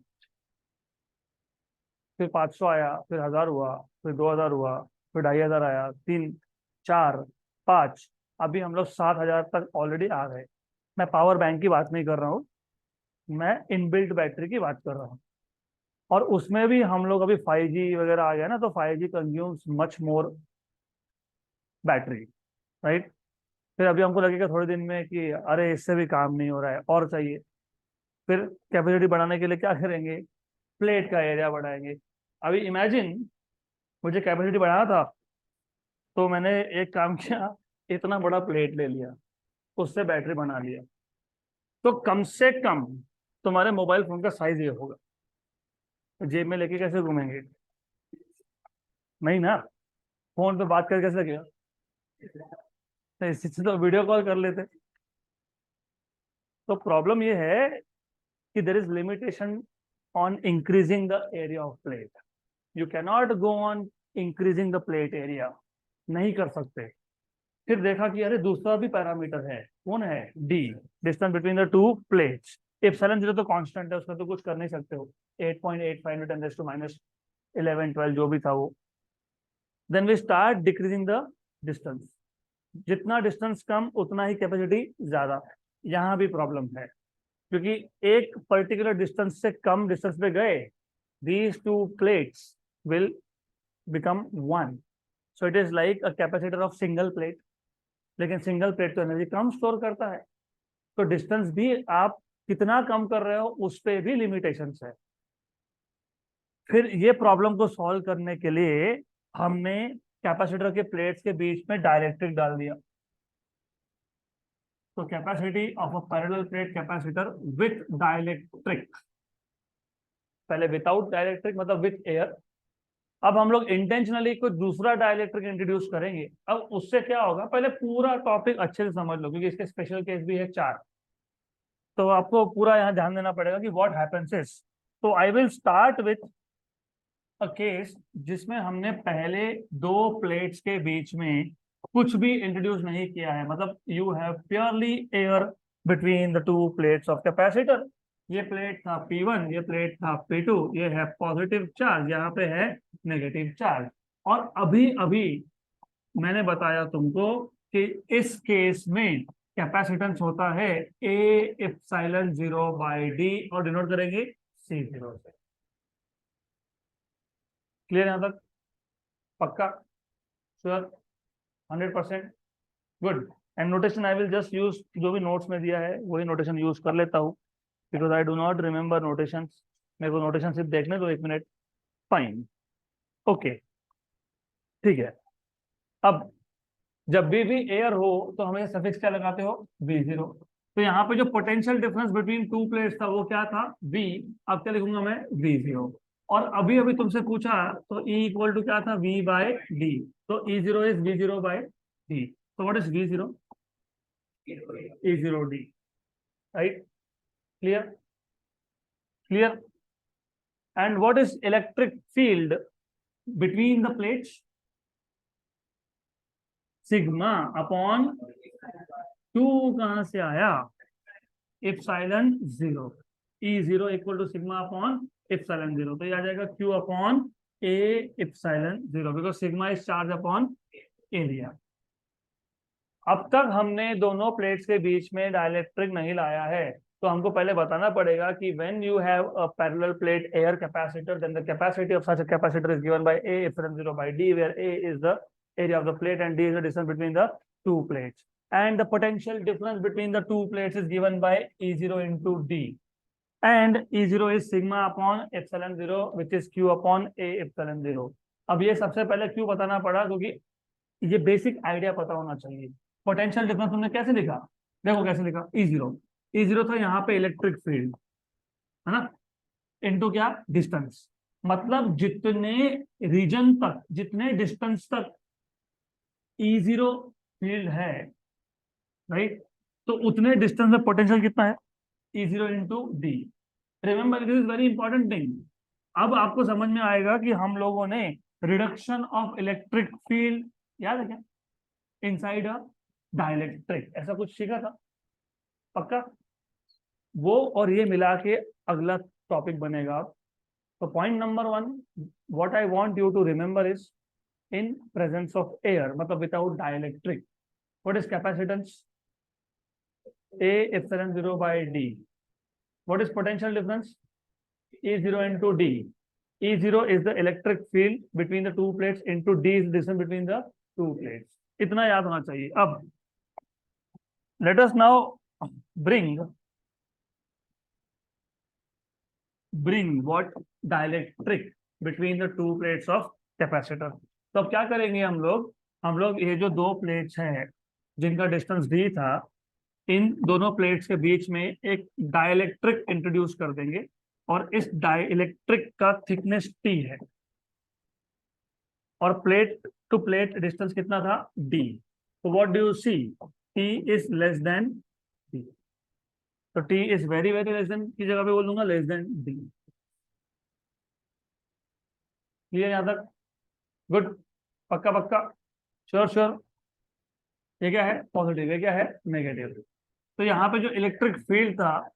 फिर 500 आया, फिर 1000 हुआ, फिर 2000 हुआ, फिर 2500 आया, 3, 4, 5, अभी हम लोग 7000 तक ऑलरेडी आ गए। मैं पावर बैंक की बात नहीं कर रहा हूँ, मैं इनबिल्ट बैटरी की बात कर रहा हूँ। और उसमें भी हम लोग अभी 5G वगैरह आ गया ना, तो 5G consumes much more battery, right. फिर अभी हमको लगेगा थोड़े दिन में कि अरे इससे भी काम नहीं हो रहा है और चाहिए, फिर कैपेसिटी बढ़ाने के लिए क्या करेंगे, प्लेट का एरिया बढ़ाएंगे। अभी इमेजिन मुझे कैपेसिटी बढ़ाना था तो मैंने एक काम किया, इतना बड़ा प्लेट ले लिया, उससे बैटरी बना लिया, तो कम से कम तुम्हारे मोबाइल फोन का साइज ये होगा, जेब में लेके कैसे घूमेंगे, नहीं ना, फोन पे बात करके कैसे किया, तो इससे तो वीडियो कॉल कर लेते। तो प्रॉब्लम ये है कि there is limitation on increasing the area of plate, you cannot go on increasing the plate area, नहीं कर सकते। फिर देखा कि अरे दूसरा भी पैरामीटर है, कौन है, D, distance between the two plates. Epsilon zero तो कांस्टेंट है, उसका तो कुछ कर नहीं सकते हो, 8.85 × 10⁻11 12 जो भी था वो। Then we start decreasing the distance, जितना डिस्टेंस कम उतना ही कैपेसिटी ज्यादा। यहाँ भी प्रॉब्लम है, क्योंकि एक पर्टिकुलर डिस्टेंस से कम डिस्टेंस पे गए, these two plates will become one, so it is like a capacitor of single plate। लेकिन सिंगल प्लेट तो एनर्जी कम स्टोर करता है, तो डिस्टेंस भी आप कितना कम कर रहे हो उस पे भी लिमिटेशंस है। फिर ये प्रॉब्लम को सॉल्व करने के लिए हमने कैपेसिटर के प्लेट्स के बीच में डाइलेक्ट्रिक डाल दिया। तो capacity of a parallel plate capacitor with dielectric, पहले विदाउट डाइलेक्ट्रिक मतलब विथ एयर, अब हम लोग इंटेंशनली कोई दूसरा डाइलेक्ट्रिक इंट्रोड्यूस करेंगे। अब उससे क्या होगा, पहले पूरा टॉपिक अच्छे से समझ लो, क्योंकि इसके स्पेशल केस भी है 4, तो आपको पूरा यहाँ ध्यान देना पड़ेगा कि व्हाट हैपेंस इज। तो I will start with a case जिसमें हमने पहले दो प्लेट्स के बीच में कुछ भी इंट्रोड्यूस नहीं किया है, मतलब you have purely air between the two plates of capacitor. ये प्लेट था P1, ये प्लेट था P2, ये है पॉजिटिव चार्ज, यहाँ पे है नेगेटिव चार्ज। और अभी अभी मैंने बताया तुमको कि इस केस में कैपेसिटेंस होता है ए एप्सिलॉन 0/d, और डिनोट करेंगे C0 से। क्लियर यहाँ तक? पक्का, sure, 100%, good. And notation I will just use, जो भी नोट्स में दिया है वही नोटेशन यूज कर लेता हूँ, because I do not remember notation. मेरे को नोटेशन सिर्फ देखने दो 1 मिनट। फाइन, ओके, ठीक है। अब जब भी एयर हो तो हमें सफिक्स क्या लगाते हो, V0। तो यहाँ पे जो potential difference between two plates था वो क्या था, V। अब क्या लिखूंगा मैं, V0। और अभी अभी तुमसे पूछा तो E इक्वल टू क्या था, V/d, तो E0 इज V0/d। तो what is V0, E0d, right, clear, clear. And what is electric field between the plates, sigma upon Q कहां से आया? Epsilon zero, E zero equal to sigma upon epsilon zero, तो ये आ जाएगा Q upon A epsilon zero, because sigma is charge upon area. अब तक हमने दोनों प्लेट्स के बीच में डाइलेक्ट्रिक नहीं लाया है, तो हमको पहले बताना पड़ेगा कि when you have a parallel plate air capacitor, then the capacity of such a capacitor is given by A epsilon 0 by D, where A is the area of the plate and D is the distance between the two plates, and the potential difference between the two plates is given by E0 into D, and E0 is sigma upon epsilon 0 which is Q upon A epsilon 0। अब ये सबसे पहले क्यों बताना पड़ा, क्योंकि ये basic idea पता होना चाहिए। पोटेंशियल डिफरेंस तुमने कैसे लिखा? देखो कैसे लिखा, ई जीरो था यहाँ पे इलेक्ट्रिक फील्ड, है ना, इनटू क्या, डिस्टेंस, मतलब जितने रीजन तक, जितने डिस्टेंस तक ई जीरो फील्ड है, राइट, तो उतने डिस्टेंस में पोटेंशियल कितना है, E zero into D. Remember this is very important thing. अब आपको समझ में आएगा कि हम लोगों ने रिडक्शन ऑफ इलेक्ट्रिक फील्ड, याद है क्या, इनसाइड अ डाइलेक्ट्रिक, ऐसा कुछ सीखा था पक्का? वो और ये मिला के अगला टॉपिक बनेगा। तो point number 1, what I want you to remember is, in presence of air, मतलब without dielectric, what is capacitance, A epsilon 0 by D। What is potential difference, E0 into D। E0 is the electric field between the two plates into D is the distance between the two plates। इतना याद होना चाहिए। अब let us now bring what dielectric between the two plates of capacitor। तो अब क्या करेंगे हम लोग ये जो दो प्लेट्स हैं जिनका डिस्टेंस D था, इन दोनों प्लेट्स के बीच में एक डाइलेक्ट्रिक इंट्रोड्यूस कर देंगे, और इस डाइलेक्ट्रिक का थिकनेस T है, और प्लेट टू प्लेट डिस्टेंस कितना था, D। तो what do you see, T is less than D, तो T is very very less than की जगह पे बोल दूंगा लेस देन D। क्लियर यहां तक? गुड, पक्का पक्का, श्योर श्योर। ये क्या है, पॉजिटिव, ये क्या है, नेगेटिव। तो यहाँ पे जो इलेक्ट्रिक फील्ड था,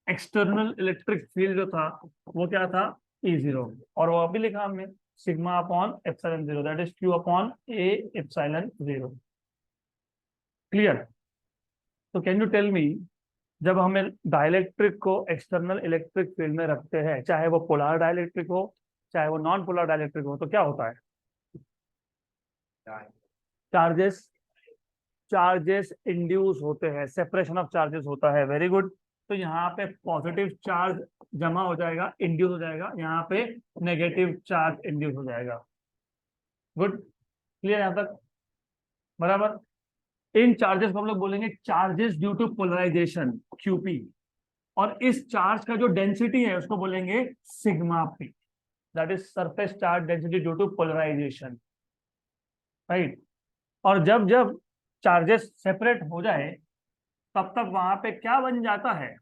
एक्सटर्नल इलेक्ट्रिक फील्ड जो था, वो क्या था, ई जीरो, और वो अभी लिखा हमने sigma upon epsilon zero, that is Q upon A epsilon zero. Clear? तो कैन यू टेल मी, जब हमें डाइलेक्ट्रिक को एक्सटर्नल इलेक्ट्रिक फील्ड में रखते हैं, चाहे वो पोलर डाइलेक्ट्रिक हो चाहे वो नॉन पोलर डाइलेक्ट्रिक हो, तो क्या होता है, चार्जेस चार्जेस इंड्यूस होते हैं, सेपरेशन ऑफ चार्जेस होता है। Very good. तो यहाँ पे पॉजिटिव चार्ज जमा हो जाएगा, इंड्यूस हो जाएगा, यहाँ पे नेगेटिव चार्ज इंड्यूस हो जाएगा। गुड, क्लियर यहाँ तक? बराबर। इन चार्जेस को हम लोग बोलेंगे charges due to polarization, QP, और इस चार्ज का जो डेंसिटी है उसको बोलेंगे sigma P, that is surface charge density due to polarization, right. और जब जब चार्जेस सेपरेट हो जाए तब तक वहां पे क्या बन जाता है,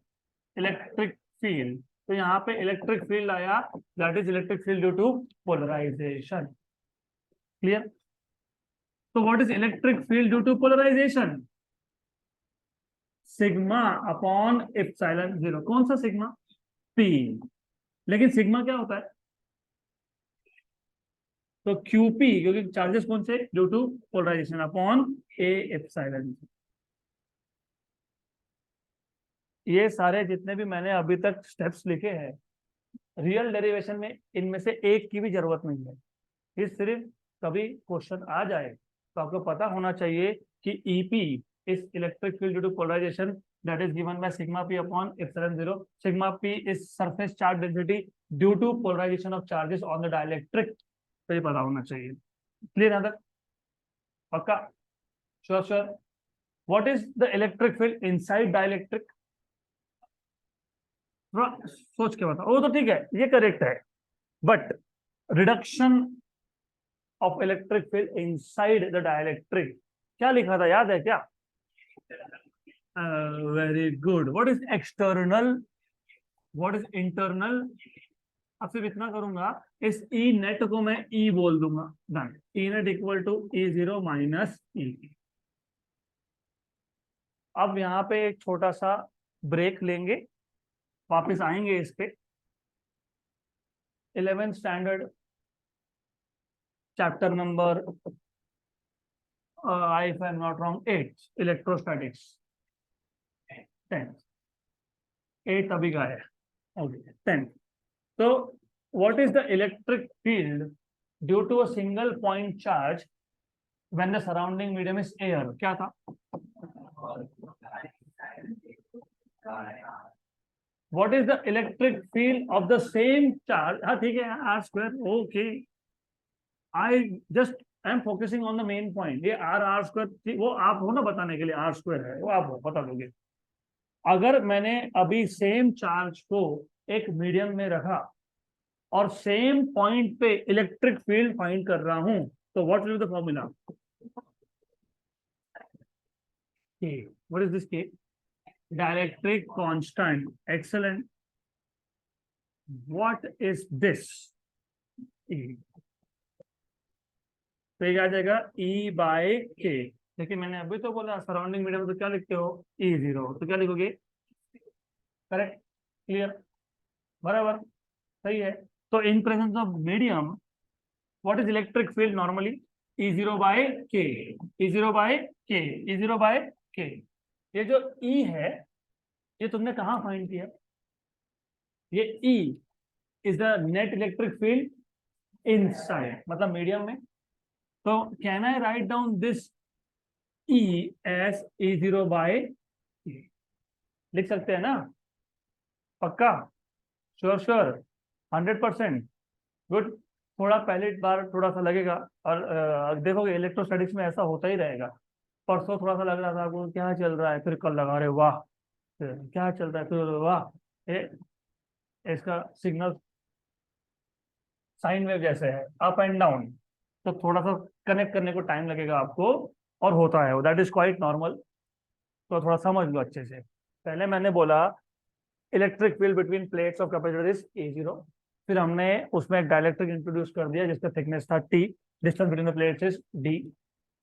इलेक्ट्रिक फील्ड। तो यहाँ पे इलेक्ट्रिक फील्ड आया, that is electric field due to polarization. Clear? तो what is electric field due to polarization, sigma upon epsilon zero. कौन सा सिग्मा, P। लेकिन सिग्मा क्या होता है, तो QP, क्योंकि चार्जेस कौन से, due to polarization, upon A epsilon. ये सारे जितने भी मैंने अभी तक स्टेप्स लिखे हैं, रियल डेरिवेशन में इनमें से एक की भी जरूरत नहीं है। ये सिर्फ कभी क्वेश्चन आ जाए तो आपको पता होना चाहिए कि EP is electric field due to polarization, that is given by sigma P upon epsilon zero. Sigma P is surface charge density due to polarization of charges on the dielectric. तो ये पता होना चाहिए। क्लियर यहाँ तक? पक्का, sure sure. What is the electric field inside dielectric, थोड़ा सोच के बताओ। वो तो ठीक है, ये करेक्ट है, but reduction of electric field inside the dielectric क्या लिखा था, याद है क्या? Very good. What is external, what is internal? अब सिर्फ इतना करूंगा, इस ई नेट को मैं ई बोल दूंगा, done. E net equal to E0 minus E. अब यहाँ पे एक छोटा सा ब्रेक लेंगे, वापस आएंगे इस पे। 11th standard chapter number if I'm not wrong 8 electrostatics. 8 अभी का है। ओके 10। तो what is the electric field due to a single point charge when the surrounding medium is air? क्या था? What is the electric field of the same charge? हाँ ठीक है, r square, okay. I just am focusing on the main point. ये r square वो आप हो ना बताने के लिए, r square है वो आप हो बता दोगे। अगर मैंने अभी सेम चार्ज को एक मीडियम में रखा और सेम पॉइंट पे इलेक्ट्रिक फील्ड फाइंड कर रहा हूं, तो what will be the formula? K. What is this K? Dielectric constant. Excellent. What is this? E. तो ये आ जाएगा E बाय K। देखिए मैंने अभी तो बोला सराउंडिंग मीडियम, तो क्या लिखते हो? E0। तो क्या लिखोगे? करेक्ट, क्लियर, बराबर, सही है। तो in presence of medium what is electric field normally? E0 by K, E0 by K, E0 by K। ये जो E है ये तुमने कहाँ फाइंड किया? ये E is the net electric field inside, मतलब मीडियम में। तो can I write down this E as E0 by K? लिख सकते हैं ना? पक्का? Sure sure, 100%। गुड। थोड़ा पहली बार थोड़ा सा लगेगा, और देखोगे इलेक्ट्रोस्टैटिक्स में ऐसा होता ही रहेगा। परसों थोड़ा सा लग रहा था आपको क्या चल रहा है, फिर कल लगा रहे वाह, फिर क्या चल रहा है, फिर वाह। इसका सिग्नल साइन वेव जैसे है, अप एंड डाउन, तो थोड़ा सा कनेक्ट करने को टाइम लगेगा आपको, और होता है, दैट इज क्वाइट नॉर्मल। तो थोड़ा समझ लो अच्छे से। पहले मैंने बोला electric field between plates of capacitor is E0। फिर हमने उसमें एक डाइलेक्ट्रिक इंट्रोड्यूस कर दिया जिसका थिकनेस था T, distance between the plates is D।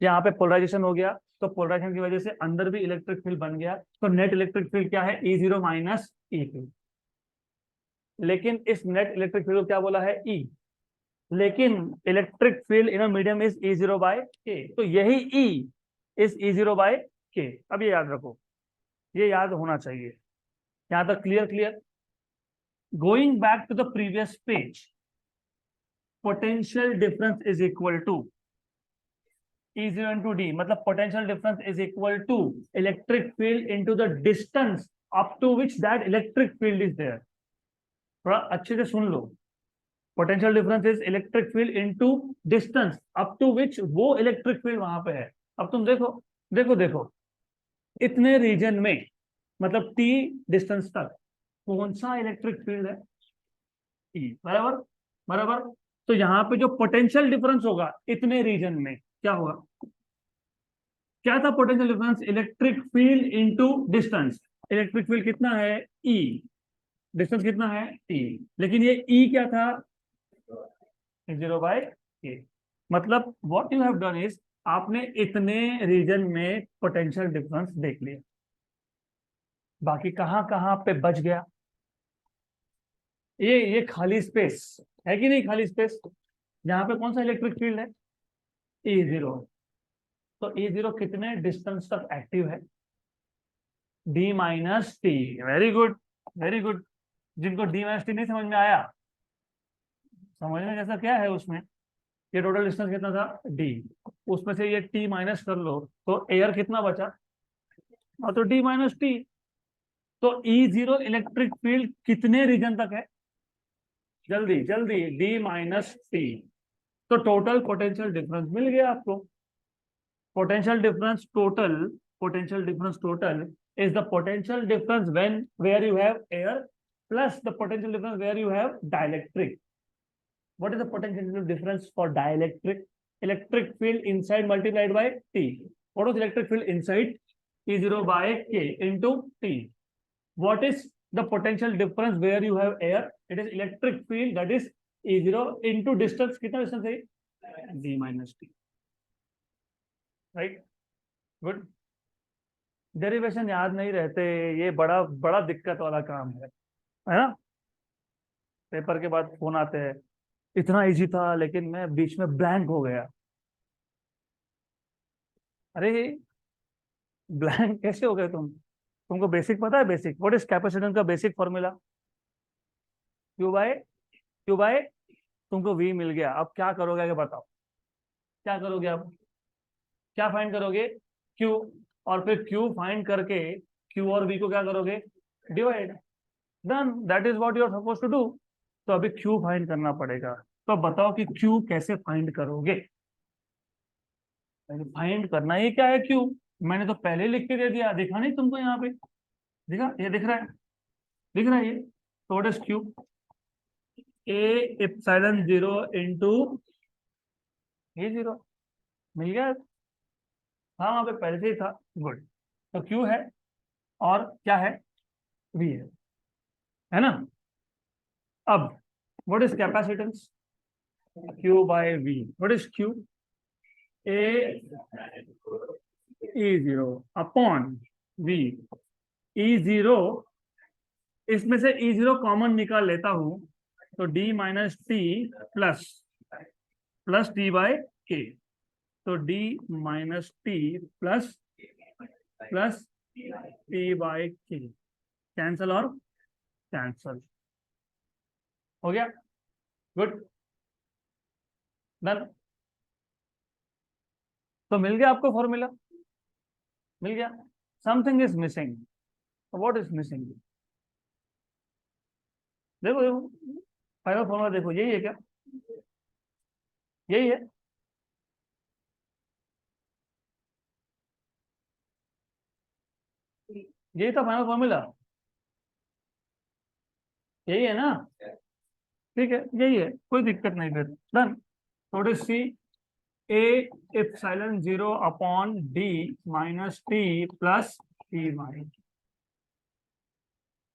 यहाँ पे पोलराइजेशन हो गया, तो पोलराइजेशन की वजह से अंदर भी इलेक्ट्रिक फील्ड बन गया। तो नेट इलेक्ट्रिक फील्ड क्या है? E0 minus E2। लेकिन इस नेट इलेक्ट्रिक फील्ड को क्या बोला है? E। लेकिन electric field in medium is E0 by K। तो यही E is E0 by K। अब ये याद रखो, ये याद होना चाहिए। यहां तक clear? Clear. Going back to the previous page, potential difference is equal to E0 into D, मतलब potential difference is equal to electric field into the distance up to which that electric field is there। थोड़ा अच्छे से सुन लो। Potential difference is electric field into distance up to which वो electric field वहां पे है। अब तुम देखो देखो देखो, इतने रीजन में, मतलब T डिस्टेंस तक कौन सा इलेक्ट्रिक फील्ड है? E, बराबर, बराबर। तो यहाँ पे जो पोटेंशियल डिफरेंस होगा इतने रीजन में, क्या होगा? क्या था potential difference? Electric field into distance. Electric field कितना है? E। डिस्टेंस कितना है? T। लेकिन ये E क्या था? E0 by K। मतलब what you have done is, आपने इतने रीजन में पोटेंशियल डिफरेंस देख लिया, बाकी कहाँ कहाँ पे बच गया? ये खाली स्पेस है कि नहीं? खाली स्पेस, यहाँ पे कौन सा इलेक्ट्रिक फील्ड है? E0। तो E0 कितने डिस्टेंस तक एक्टिव है? D minus T. Very good, very good. जिनको D माइनस टी नहीं समझ में आया, समझने जैसा क्या है उसमें? ये टोटल डिस्टेंस कितना था? D। उसमें से ये T माइनस कर लो, तो एयर कितना बचा? और तो D माइनस टी। तो E0 इलेक्ट्रिक फील्ड कितने रीजन तक है? जल्दी जल्दी, D माइनस टी। तो टोटल पोटेंशियल डिफरेंस मिल गया आपको। potential difference total potential difference total is the potential difference when where you have air plus the potential difference where you have dielectric. What is the potential difference for dielectric? Electric field inside multiplied by T. What was electric field inside? E0 by K into T. What is the potential difference where you have air? It is electric field, that is E0 into distance. कितना distance है? D minus T. Right? Good. Derivation याद नहीं रहते, ये बड़ा बड़ा दिक्कत वाला काम है ना। पेपर के बाद फोन आते हैं, इतना इजी था लेकिन मैं बीच में ब्लैंक हो गया। अरे ब्लैंक कैसे हो गए तुमको बेसिक पता है? बेसिक, व्हाट इज कैपेसिटेंस का बेसिक फॉर्मूला? क्यू बाय तुमको वी मिल गया, अब क्या करोगे आगे बताओ? क्या करोगे अब? क्या फाइंड करोगे? क्यू। और फिर क्यू फाइंड करके क्यू और वी को क्या करोगे? Divide. Done, that is what you are suppose to do. तो अभी क्यू फाइंड करना पड़ेगा। तो बताओ कि क्यू कैसे फाइंड करोगे? फाइंड करना ही क्या है क्यू? मैंने तो पहले लिख के दे दिया, दिखा नहीं तुमको यहाँ पे? दिखा, ये दिख रहा है? दिख रहा है ये? तो what is Q? A epsilon zero into ये जीरो। मिल गया? हाँ वहाँ पे पहले से ही था। गुड। तो क्यू है और क्या है? वी है ना। अब what is capacitance? Q by V. What is Q? A E zero upon V. E zero, इसमें से ई जीरो कॉमन निकाल लेता हूं, तो D minus T plus plus T by K. तो D minus T plus plus T by K, cancel और cancel हो गया। गुड। डन। तो मिल गया आपको फॉर्मूला? मिल गया। Something is missing. What is missing? देखो देखो, फाइनल फॉर्मूला देखो, यही है क्या? यही है। यही था फाइनल फॉर्मूला। यही है ना? ठीक है, यही है, कोई दिक्कत नहीं फिर। डन। थोड़ी सी A epsilon zero upon D minus T plus T minus.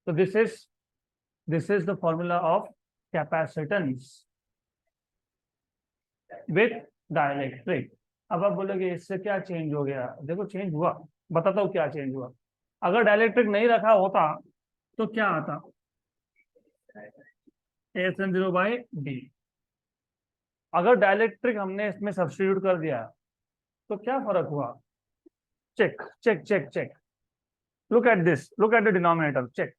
तो this is the formula of capacitance with dielectric. अब आप बोलोगे इससे क्या चेंज हो गया? देखो चेंज हुआ, बताता हूँ क्या चेंज हुआ। अगर डाइलेक्ट्रिक नहीं रखा होता तो क्या आता? A epsilon zero by D. अगर डाइलेक्ट्रिक हमने इसमें सब्स्टिट्यूट कर दिया तो क्या फर्क हुआ? Check check check check. Look at this, look at the denominator, check.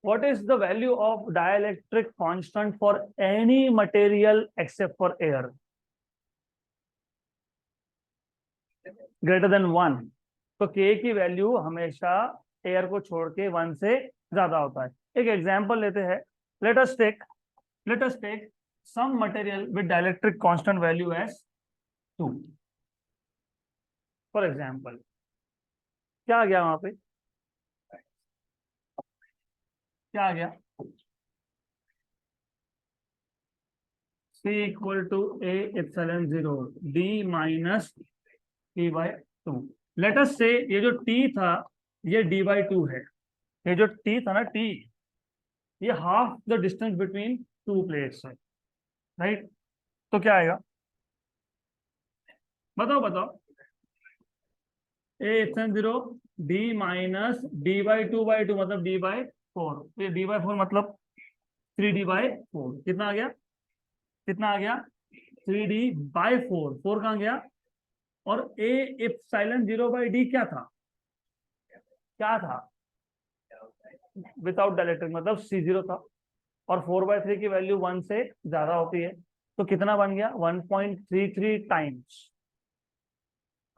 What is the value of dielectric constant for any material except for air? Greater than 1। तो K की वैल्यू हमेशा एयर को छोड़ के 1 से ज्यादा होता है। एक एग्जांपल लेते हैं। let us take let us take some material with dielectric constant value as 2 for example। क्या आ गया वहां पे? क्या आ गया? C equal to A epsilon zero D minus T by two. Let us से ये जो T था ये डी बाई टू है। ये जो T था ना T, ये half the distance between two plates है, राइट? तो क्या आएगा? बताओ बताओ। ए epsilon zero D minus D by two मतलब डी बाई फोर। ये डी बाई फोर मतलब 3D/4। कितना आ गया? कितना आ गया? 3D/4। फोर कहाँ गया? और ए एप्सिलॉन जीरो बाई डी क्या था? क्या था? विदाउट डायलेक्ट्रिक मतलब C0 था। और 4/3 की वैल्यू 1 से ज्यादा होती है। तो कितना बन गया? 1.33 टाइम्स।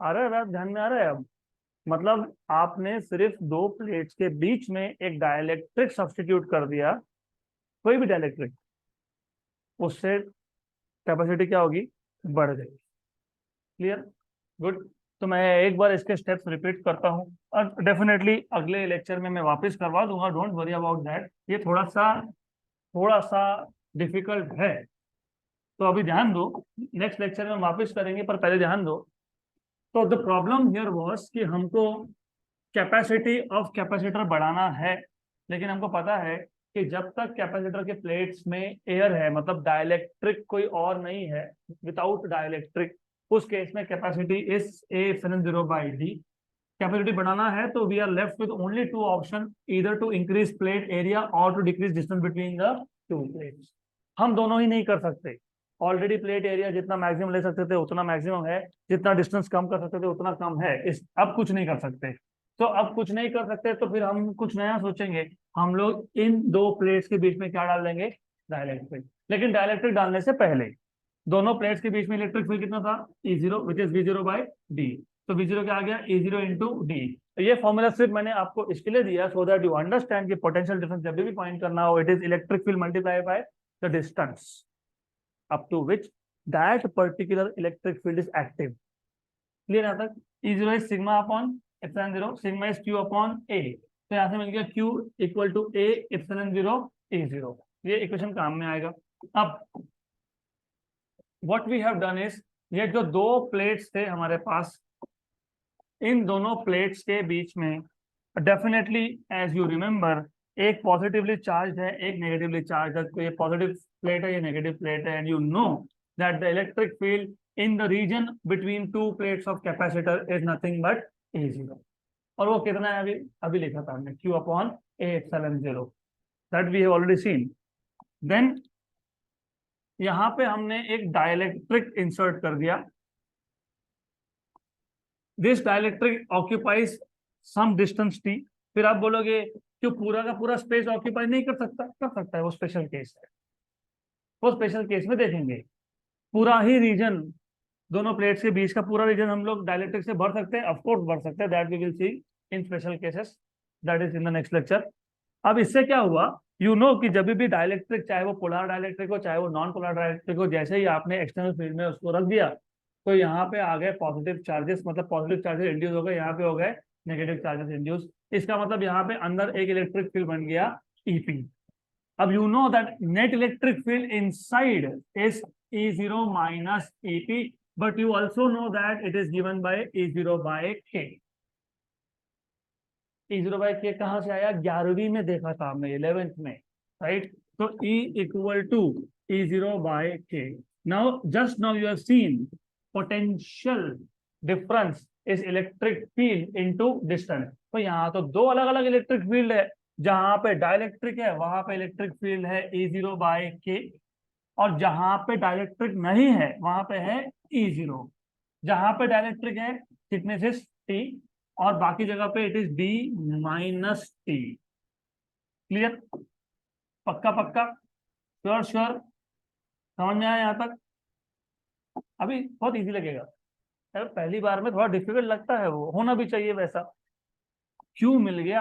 आ रहा है बात ध्यान में? आ रहा है अब? मतलब आपने सिर्फ दो प्लेट्स के बीच में एक डाइलेक्ट्रिक सब्स्टिट्यूट कर दिया, कोई भी डाइलेक्ट्रिक, उससे कैपेसिटी क्या होगी? बढ़ गई। क्लियर? गुड। तो मैं एक बार इसके स्टेप्स रिपीट करता हूँ और डेफिनेटली अगले लेक्चर में मैं वापस करवा दूंगा, डोंट वरी अबाउट दैट। ये थोड़ा सा डिफिकल्ट है, तो अभी ध्यान दो। नेक्स्ट लेक्चर में वापस करेंगे, पर पहले ध्यान दो। तो द प्रॉब्लम हियर वाज कि हमको कैपेसिटी ऑफ कैपेसिटर बढ़ाना है, लेकिन हमको पता है कि जब तक कैपेसिटर के प्लेट्स में एयर है, मतलब डाइलेक्ट्रिक कोई और नहीं है, विदाउट डाइलेक्ट्रिक, उस केस में capacity is A epsilon zero by D. Capacity बढ़ाना है तो we are left with only two option, either to increase plate area और to decrease distance between the two plates. हम दोनों ही नहीं कर सकते। ऑलरेडी प्लेट एरिया जितना मैक्सिमम ले सकते थे उतना मैक्सिमम है, जितना डिस्टेंस कम कर सकते थे उतना कम है। इस अब कुछ नहीं कर सकते। तो अब कुछ नहीं कर सकते तो फिर हम कुछ नया सोचेंगे। हम लोग इन दो प्लेट्स के बीच में क्या डाल देंगे, डाइलेक्ट्रिक। लेकिन डाइलेक्ट्रिक डालने से पहले दोनों प्लेट्स के बीच में इलेक्ट्रिक फील्ड कितना था, E zero, which is V zero by D. तो वी जीरो क्या आ गया, ई जीरो इंटू डी। तो ये फॉर्मूला सिर्फ मैंने आपको इसके लिए दिया सो दैट यू अंडरस्टैंड कि पोटेंशियल डिफरेंस जब भी फाइंड करना हो, it is electric field multiply by the distance up to which that particular electric field is active. Clear यहाँ तक। E zero is sigma upon epsilon zero, sigma is Q upon A. तो यहाँ से मिल गया Q equal to A epsilon zero A zero. ये equation काम में आएगा। अब what we have done is, ये जो दो प्लेट्स थे हमारे पास, इन दोनों प्लेट्स के बीच में डेफिनेटली एज यू रिमेंबर एक पॉजिटिवली चार्ज है, एक नेगेटिवली चार्ज है। तो ये पॉजिटिव प्लेट है, ये नेगेटिव प्लेट है, and you know that the electric field in the region between two plates of capacitor is nothing but A zero. और वो कितना है, अभी अभी लिखा था हमने, Q upon A epsilon zero, that we have already seen. Then यहां पे हमने एक डाइलेक्ट्रिक इंसर्ट कर दिया। This dielectric occupies some distance T. फिर आप बोलोगे क्यों पूरा का पूरा स्पेस ऑक्यूपाई नहीं कर सकता, कर सकता है, वो स्पेशल केस है। वो स्पेशल केस में देखेंगे। पूरा ही रीजन, दोनों प्लेट्स के बीच का पूरा रीजन हम लोग डाइलेक्ट्रिक से भर सकते हैं, ऑफ कोर्स भर सकते हैं, that we will see in special cases, that is in the next lecture. अब इससे क्या हुआ, यू नो कि जब भी डाइलेक्ट्रिक, चाहे वो पोलर डाइलेक्ट्रिक हो चाहे वो नॉन पोलर डाइलेक्ट्रिक हो, जैसे ही आपने एक्सटर्नल फील्ड में उसको रख दिया तो यहाँ पे आ गए पॉजिटिव चार्जेस, मतलब पॉजिटिव चार्जेस इंड्यूस हो गए, यहाँ पे हो गए नेगेटिव चार्जेस इंड्यूस। इसका मतलब यहाँ पे अंदर एक इलेक्ट्रिक फील्ड बन गया ईपी। अब you know that net electric field inside is E zero minus EP, but you also know that it is given bye E zero by K. E zero by के कहां से आया, 11वीं में देखा था हमने, 11th में, राइट। तो E equal to E zero by K. Now just now you have seen potential difference is electric field into distance. तो यहाँ तो दो अलग अलग इलेक्ट्रिक फील्ड है, जहां पे डाइलेक्ट्रिक है वहां पे इलेक्ट्रिक फील्ड है ई जीरो बाय के, और जहां पे डाइलेक्ट्रिक नहीं है वहां पे है ई जीरो। जहां पे डाइलेक्ट्रिक है थिकनेस इज टी, और बाकी जगह पे it is D minus T. Clear, पक्का पक्का, श्योर श्योर, समझ में आया यहाँ तक। अभी बहुत इजी लगेगा, अगर पहली बार में थोड़ा डिफिकल्ट लगता है, वो होना भी चाहिए वैसा। क्यू मिल गया,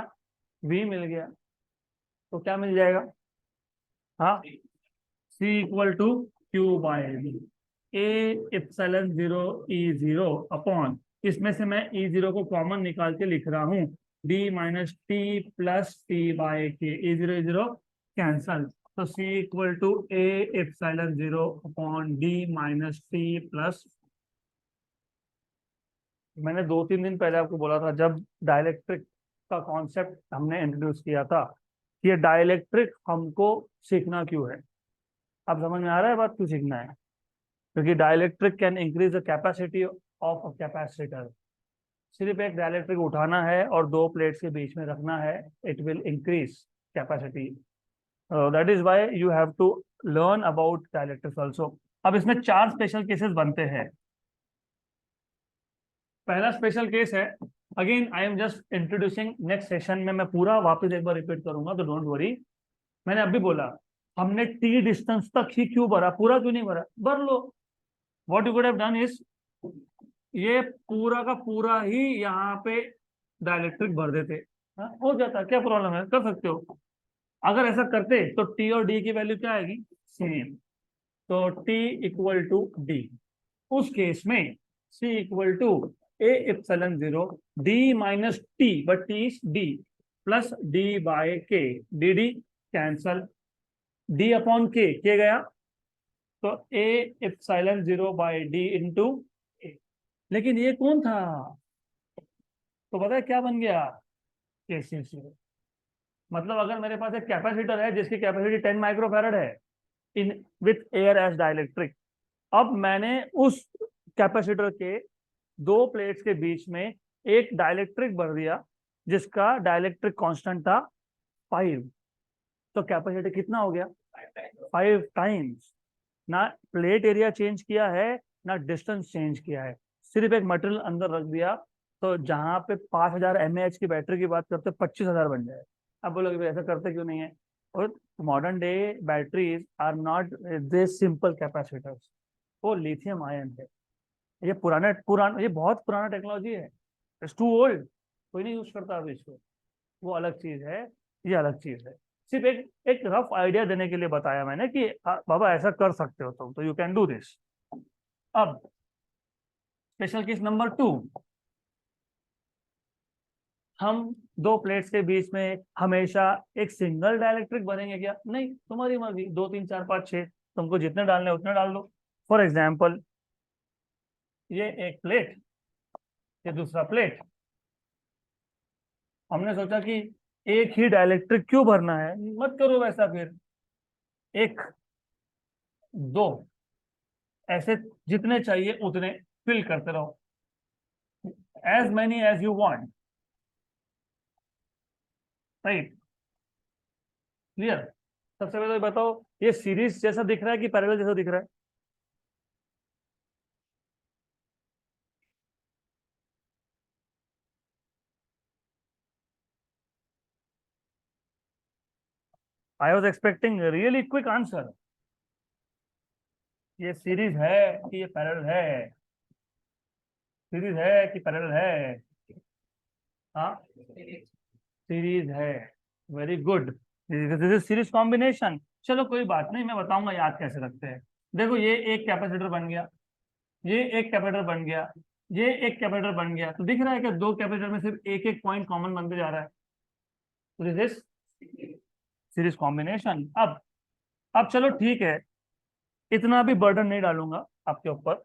वी मिल गया, तो क्या मिल जाएगा, हाँ, C equal to Q by V, A epsilon zero E zero upon, इसमें से मैं ई जीरो को कॉमन निकाल के लिख रहा हूं, D minus T plus T by K, E zero cancel, तो C equal to A epsilon zero upon D minus T plus. मैंने 2-3 दिन पहले आपको बोला था, जब डाइलेक्ट्रिक का कॉन्सेप्ट हमने इंट्रोड्यूस किया था, कि ये डाइलेक्ट्रिक हमको सीखना क्यों है। अब समझ में आ रहा है बात, क्यों सीखना है, क्योंकि dielectric can increase the capacity of a capacitor. सिर्फ एक डाइलेक्ट्रिक उठाना है और दो प्लेट्स के बीच में रखना है, it will increase capacity. That is why you have to learn about dielectrics also. अब इसमें 4 स्पेशल केसेस बनते हैं। पहला स्पेशल केस है, again I am just introducing, next session में मैं पूरा वापस एक बार रिपीट करूंगा, तो डोंट वरी। मैंने अभी बोला हमने टी डिस्टेंस तक ही क्यों भरा, पूरा क्यों नहीं भरा, भर लो। What you could have done is, ये पूरा का पूरा ही यहाँ पे डाइलेक्ट्रिक भर देते, हो जाता, क्या प्रॉब्लम है, कर सकते हो। अगर ऐसा करते तो टी और डी की वैल्यू क्या आएगी, सेम, तो टी इक्वल टू डी। उस केस में C equal to A epsilon zero D minus T, but T is D, plus D by K, D D cancel, D upon K गया, तो A epsilon zero by D into A. लेकिन ये कौन था, तो पता है क्या बन गया, के सी जीरो। मतलब अगर मेरे पास एक कैपेसिटर है जिसकी कैपेसिटी 10 माइक्रोफैरड है in with air as dielectric, अब मैंने उस कैपेसिटर के दो प्लेट्स के बीच में एक डाइलेक्ट्रिक भर दिया जिसका डाइलेक्ट्रिक कांस्टेंट था 5, तो कैपेसिटी कितना हो गया? 5 टाइम्स। ना प्लेट एरिया चेंज किया है ना डिस्टेंस चेंज किया है, सिर्फ एक मटेरियल अंदर रख दिया। तो जहां पे 5000 mAh की बैटरी की बात करते 25,000 बन जाए। अब बोलोगे भाई ऐसा करते क्यों नहीं है? और modern day batteries are not this simple capacitors, वो लिथियम आयन है। ये ये बहुत पुराना टेक्नोलॉजी है, इट्स टू ओल्ड, कोई नहीं यूज करता अभी इसको। वो अलग चीज है, ये अलग चीज है। सिर्फ एक एक रफ आइडिया देने के लिए बताया मैंने कि बाबा ऐसा कर सकते हो तुम, तो यू कैन डू दिस। अब स्पेशल केस नंबर 2, हम दो प्लेट्स के बीच में हमेशा एक सिंगल डाइलेक्ट्रिक भरेंगे क्या? नहीं, तुम्हारी मर्जी, 2 3 4 5 6, तुमको जितने डालने उतने डाल दो। फॉर एग्जाम्पल, ये एक प्लेट, ये दूसरा प्लेट। हमने सोचा कि एक ही डाइलेक्ट्रिक क्यों भरना है, मत करो वैसा। फिर 1 2 ऐसे जितने चाहिए उतने फिल करते रहो, as many as you want, right? Clear? सबसे पहले तो बताओ, ये सीरीज जैसा दिख रहा है कि पैरेलल जैसा दिख रहा है? I was expecting really quick answer. ये सीरीज है कि ये पैरेलल है? सीरीज है कि पैरेलल है? हाँ, सीरीज है। Very good, this is series combination. चलो कोई बात नहीं, मैं बताऊंगा याद कैसे रखते हैं। देखो, ये एक कैपेसिटर बन गया, ये एक कैपेसिटर बन गया, ये एक कैपेसिटर बन गया। तो दिख रहा है कि दो कैपेसिटर में सिर्फ एक एक पॉइंट कॉमन बनते जा रहा है। तो दिस इज सीरीज कॉम्बिनेशन। अब चलो ठीक है, इतना भी बर्डन नहीं डालूंगा आपके ऊपर।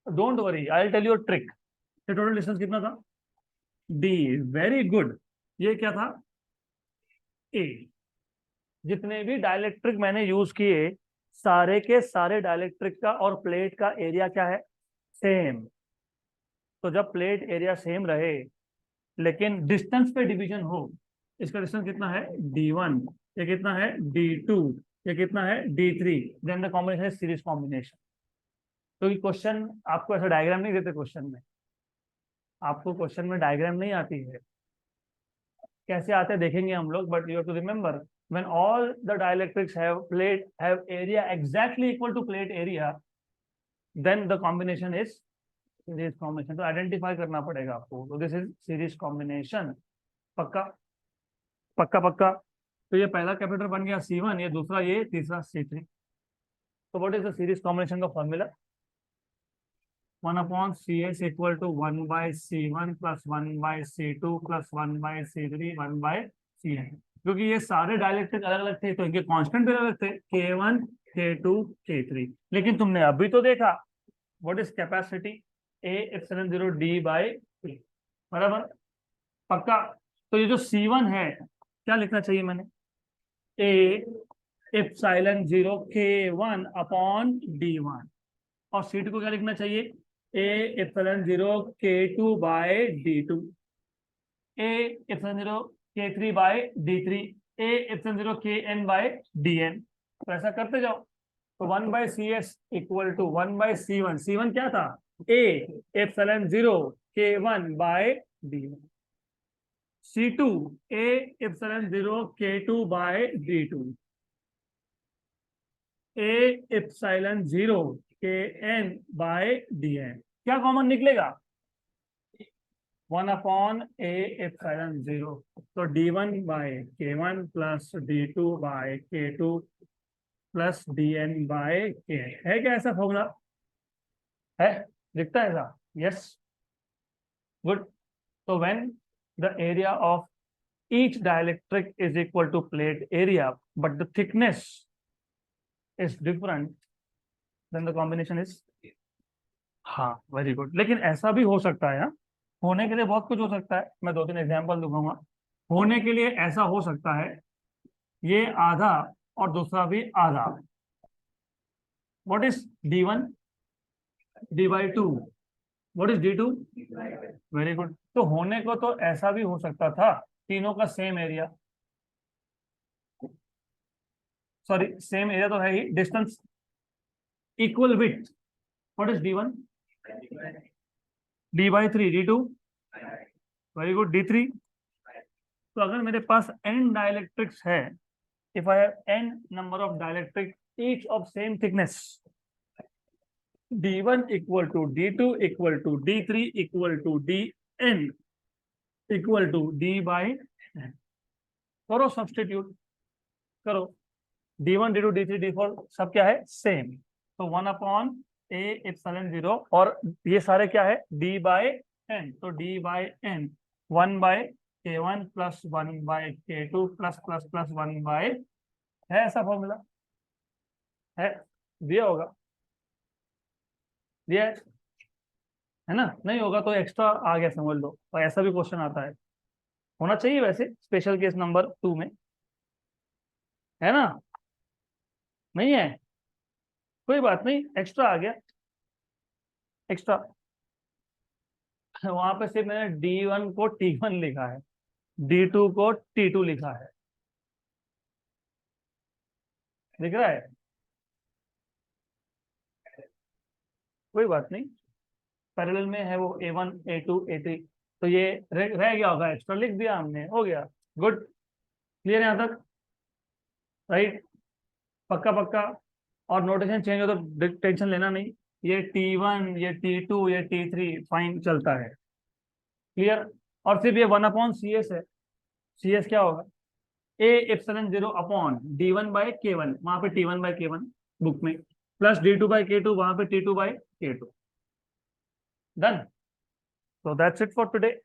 Don't worry, I will tell you trick. ये टोटल डिस्टेंस कितना था? डी। Very good. ये क्या था? ए। जितने भी डाइलेक्ट्रिक मैंने यूज किए, सारे के सारे डाइलेक्ट्रिक का और प्लेट का एरिया क्या है? सेम। तो जब प्लेट एरिया सेम रहे लेकिन डिस्टेंस पे डिवीजन हो, इसका डिस्टेंस कितना है? D1। ये कितना है? D2। ये कितना है? D3। देन द कॉम्बिनेशन है सीरीज कॉम्बिनेशन। तो ये क्वेश्चन आपको ऐसा डायग्राम नहीं देते, क्वेश्चन में आपको क्वेश्चन में डायग्राम नहीं आती है। कैसे आते हैं देखेंगे हम लोग, but you have to remember, when all the dielectrics have area exactly equal to plate area, then the combination is series combination. तो आइडेंटिफाई करना पड़ेगा आपको। तो दिस इज सीरीज कॉम्बिनेशन। पक्का? पक्का पक्का। तो ये पहला कैपेसिटर बन गया C1, ये दूसरा, ये तीसरा C3। तो what is the series combination का formula? 1/CS equal to 1/C1 plus 1/C2 plus 1/C3 1/Cn। क्योंकि ये सारे डाइलेक्ट्रिक अलग अलग थे तो इनके कांस्टेंट भी अलग अलग थे, K1 K2 K3। लेकिन तुमने अभी तो देखा what is capacity? A epsilon 0 D/T। बराबर? पक्का? तो ये जो C1 है, क्या लिखना चाहिए मैंने? A epsilon 0 K1 upon D1। और C2 को क्या लिखना चाहिए? A epsilon 0 K2/D2। A epsilon 0 K3/D3। A epsilon 0 KN/DN। तो ऐसा करते जाओ। तो 1/CS equal to 1/C1। C1 क्या था? A epsilon 0 K1/D1। C2 A epsilon 0 K2/D2। A epsilon 0 KN/DN। क्या कॉमन निकलेगा? 1/A epsilon 0। तो D1/K1 plus D2/K2 plus DN/K। है क्या ऐसा फॉर्मूला? है? दिखता है ऐसा? Yes, good. तो when the area of each dielectric is equal to plate area but the thickness is different, then the combination is, हाँ वेरी गुड। लेकिन ऐसा भी हो सकता है, हाँ, होने के लिए बहुत कुछ हो सकता है। मैं 2 3 एग्जांपल दूंगा। होने के लिए ऐसा हो सकता है, ये आधा और दूसरा भी आधा। What is D1? d/2। What is d2? Very good. तो होने को तो ऐसा भी हो सकता था, तीनों का same area, sorry same area तो है ही, distance equal with. What is d1? d/3 d2। Very good. d3। तो अगर मेरे पास n डाइलेक्ट्रिक्स है, if I have n number of dielectric each of same thickness, d1 equal to d2 equal to d3 equal to dn equal to d/n। करो substitute, करो। d1 d2 d3 d4 सब क्या है? Same. तो 1/a/0, और ये सारे क्या है? d/n। तो d/n 1/k1 plus 1/k2 plus plus plus 1/, है ऐसा फॉर्मूला? है, दिया होगा, दिया है ना? नहीं होगा तो एक्स्ट्रा आ गया समझ लो, और ऐसा भी क्वेश्चन आता है, होना चाहिए वैसे स्पेशल केस नंबर 2 में, है ना? नहीं है, कोई बात नहीं, एक्स्ट्रा आ गया, एक्स्ट्रा। वहां पे सिर्फ मैंने d1 को t1 लिखा है, d2 को t2 लिखा है, दिख रहा है? कोई बात नहीं, पैरेलल में है वो a1 a2 a3, तो ये रह गया होगा, एक्स्ट्रा लिख दिया हमने, हो गया। गुड, क्लियर है यहाँ तक? राइट, पक्का पक्का। और नोटेशन चेंज हो तो टेंशन लेना नहीं, ये t1 ये t2 ये t3 फाइन चलता है। क्लियर? और सिर्फ ये 1/cs है, cs क्या होगा? a/0 अपॉन d1/k1, वहां पे t1/k1 बुक में, प्लस d2/k2 वहां पे t2/k2। Done. So that's it for today.